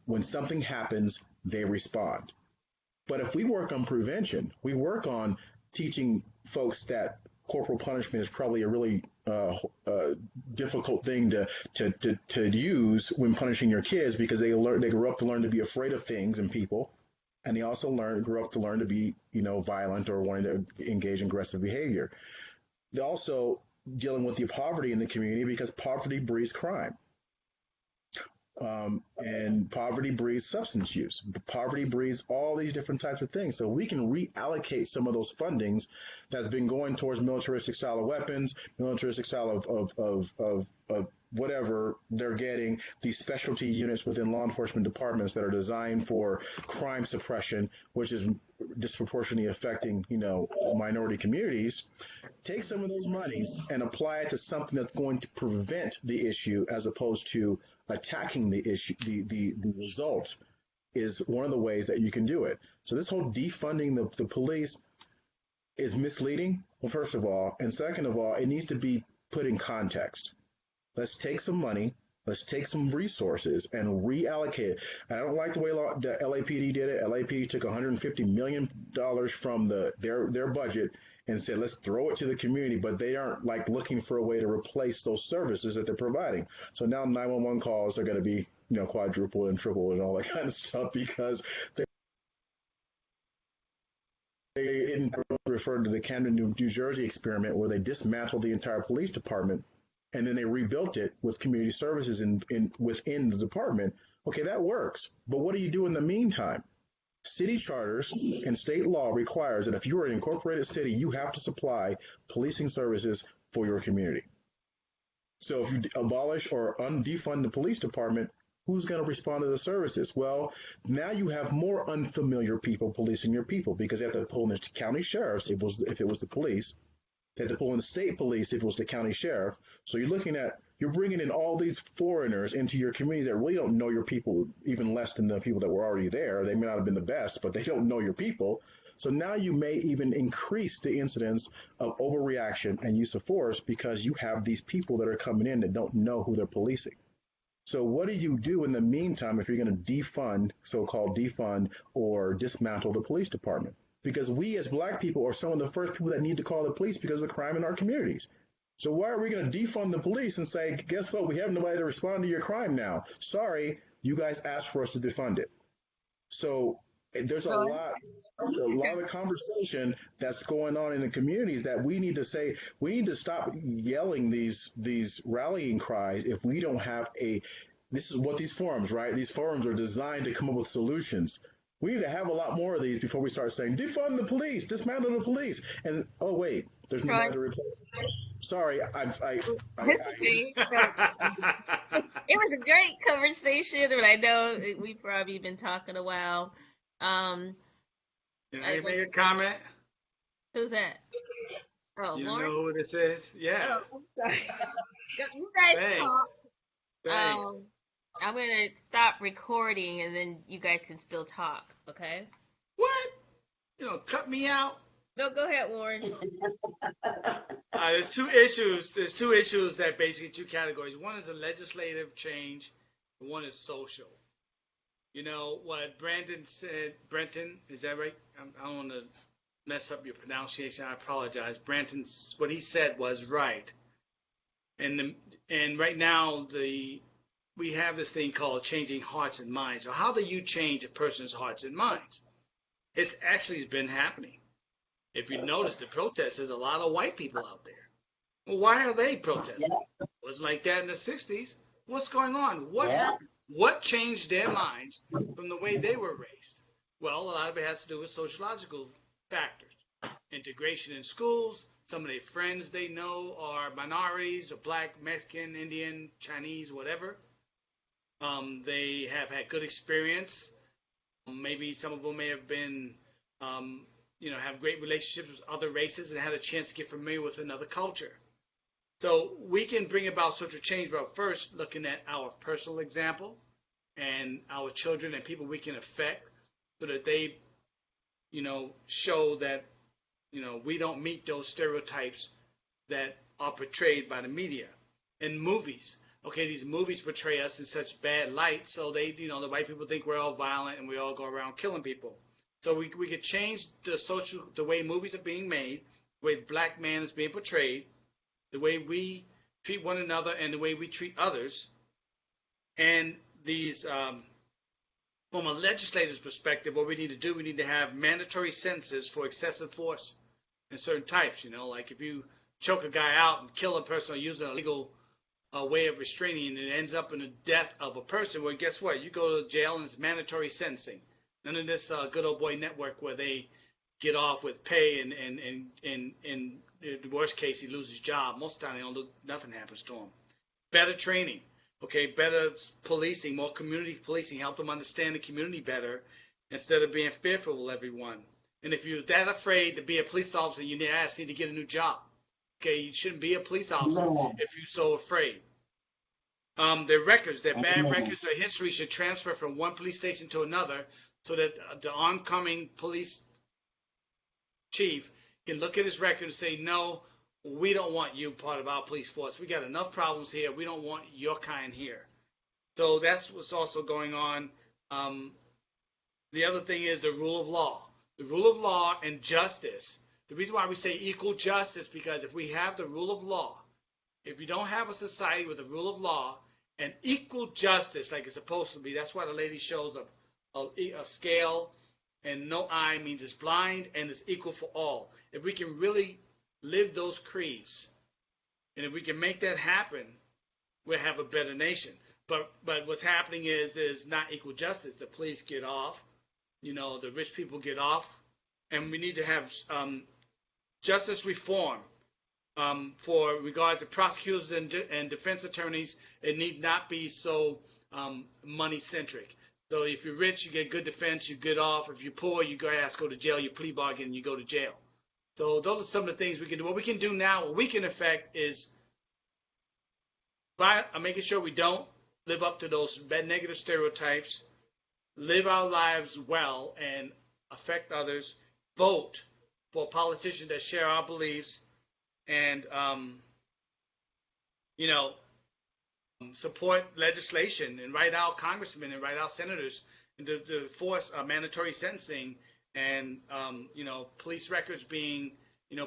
When something happens, they respond. But if we work on prevention, we work on teaching folks that corporal punishment is probably a really difficult thing to use when punishing your kids, because they grew up to learn to be afraid of things and people, and they also grew up to learn to be violent or wanting to engage in aggressive behavior. They're also dealing with the poverty in the community, because poverty breeds crime. And poverty breeds substance use. Poverty breeds all these different types of things. So we can reallocate some of those fundings that's been going towards militaristic style of weapons, militaristic style of whatever they're getting, these specialty units within law enforcement departments that are designed for crime suppression, which is disproportionately affecting, minority communities. Take some of those monies and apply it to something that's going to prevent the issue as opposed to attacking the issue. The result is one of the ways that you can do it. So this whole defunding the police is misleading, well, first of all, and second of all, it needs to be put in context. Let's take some money, let's take some resources and reallocate it. I don't like the way the LAPD did it. LAPD took $150 million from their budget and said, let's throw it to the community, but they aren't looking for a way to replace those services that they're providing. So now 911 calls are going to be, quadruple and triple and all that kind of stuff, because they referred to the Camden, New Jersey experiment, where they dismantled the entire police department and then they rebuilt it with community services within the department. Okay, that works. But what do you do in the meantime? City charters and state law requires that if you are an incorporated city, you have to supply policing services for your community. So if you abolish or defund the police department, who's going to respond to the services? Well, now you have more unfamiliar people policing your people, because they have to pull in the county sheriffs if it was the police. They have to pull in the state police if it was the county sheriff. So you're bringing in all these foreigners into your communities that really don't know your people, even less than the people that were already there. They may not have been the best, but they don't know your people. So now you may even increase the incidence of overreaction and use of force, because you have these people that are coming in that don't know who they're policing. So what do you do in the meantime if you're going to defund, so-called defund, or dismantle the police department? Because we as black people are some of the first people that need to call the police because of crime in our communities. So why are we going to defund the police and say, guess what? We have nobody to respond to your crime now. Sorry, you guys asked for us to defund it. So there's a lot of conversation that's going on in the communities that we need to say. We need to stop yelling these rallying cries if we don't have a. This is what these forums, right? These forums are designed to come up with solutions. We need to have a lot more of these before we start saying defund the police, dismantle the police, and oh wait, there's nobody to replace. Sorry, It's okay. So, it was a great conversation, but I know we've probably been talking a while. Can I make a comment? Who's that? Oh, You Lauren? know who this is? Yeah. Oh, I'm sorry. You guys Thanks. talk. Thanks. I'm gonna stop recording, and then you guys can still talk. Okay? What? You know, cut me out? No, go ahead, Lauren. There's two issues. There's two issues that basically two categories. One is a legislative change, and one is social. You know what Brandon said. Brenton, is that right? I don't want to mess up your pronunciation. I apologize. Brenton's what he said was right. And right now we have this thing called changing hearts and minds. So how do you change a person's hearts and minds? It's actually been happening. If you notice the protests, there's a lot of white people out there. Well, why are they protesting? It wasn't like that in the 60s. What's going on? What changed their minds from the way they were raised? Well, a lot of it has to do with sociological factors. Integration in schools. Some of their friends they know are minorities or black, Mexican, Indian, Chinese, whatever. They have had good experience. Maybe some of them may have been, have great relationships with other races and had a chance to get familiar with another culture. So we can bring about social change, but first looking at our personal example and our children and people we can affect so that they, show that, we don't meet those stereotypes that are portrayed by the media. In movies, okay, these movies portray us in such bad light, so they, the white people think we're all violent and we all go around killing people. So we could change the way movies are being made, the way black man is being portrayed, the way we treat one another and the way we treat others. And these, from a legislator's perspective, what we need to do, we need to have mandatory sentences for excessive force in certain types. Like if you choke a guy out and kill a person or use an illegal way of restraining and it ends up in the death of a person, well, guess what? You go to jail and it's mandatory sentencing. None of this good old boy network where they get off with pay and in the worst case he loses his job. Most of the time nothing happens to him. Better training, okay, better policing, more community policing, help them understand the community better instead of being fearful of everyone. And if you're that afraid to be a police officer, you need to get a new job. Okay, you shouldn't be a police officer if you're so afraid. Their records, their bad records, their history should transfer from one police station to another so that the oncoming police chief can look at his record and say, no, we don't want you part of our police force. We got enough problems here. We don't want your kind here. So that's what's also going on. The other thing is the rule of law. The rule of law and justice. The reason why we say equal justice, because if we have the rule of law, if you don't have a society with the rule of law and equal justice like it's supposed to be, that's why the lady shows a scale, and no eye means it's blind and it's equal for all. If we can really live those creeds, and if we can make that happen, we'll have a better nation. But what's happening is there's not equal justice. The police get off, the rich people get off, and we need to have justice reform for regards to prosecutors and defense attorneys. It need not be so money-centric. So if you're rich, you get good defense, you get off. If you're poor, you go to jail, you plea bargain, you go to jail. So those are some of the things we can do. What we can do now, what we can affect is by making sure we don't live up to those bad negative stereotypes, live our lives well and affect others, vote for politicians that share our beliefs, and support legislation and write out congressmen and write out senators to force mandatory sentencing and police records being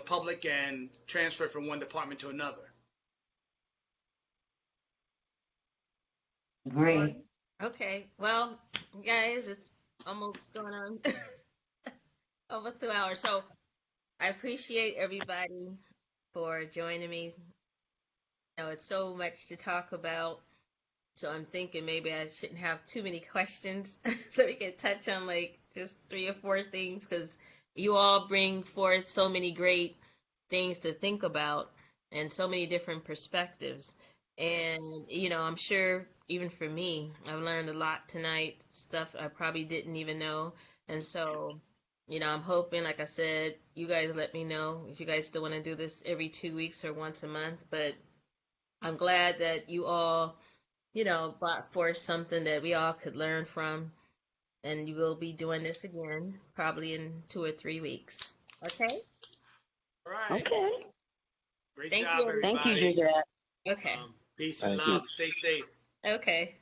public and transferred from one department to another. Agree. Okay. Well, guys, it's almost going on almost 2 hours. So I appreciate everybody for joining me. It's so much to talk about. So I'm thinking maybe I shouldn't have too many questions so we can touch on like just 3 or 4 things because you all bring forth so many great things to think about and so many different perspectives. And, I'm sure even for me, I've learned a lot tonight, stuff I probably didn't even know. And so, I'm hoping, like I said, you guys let me know if you guys still want to do this every 2 weeks or once a month. But I'm glad that you all, brought forth something that we all could learn from. And you will be doing this again, probably in 2 or 3 weeks. Okay? All right. Okay. Great Thank job, you. everybody. Thank you, Juliet. Okay. Peace and Thank you. love. Stay safe. Okay.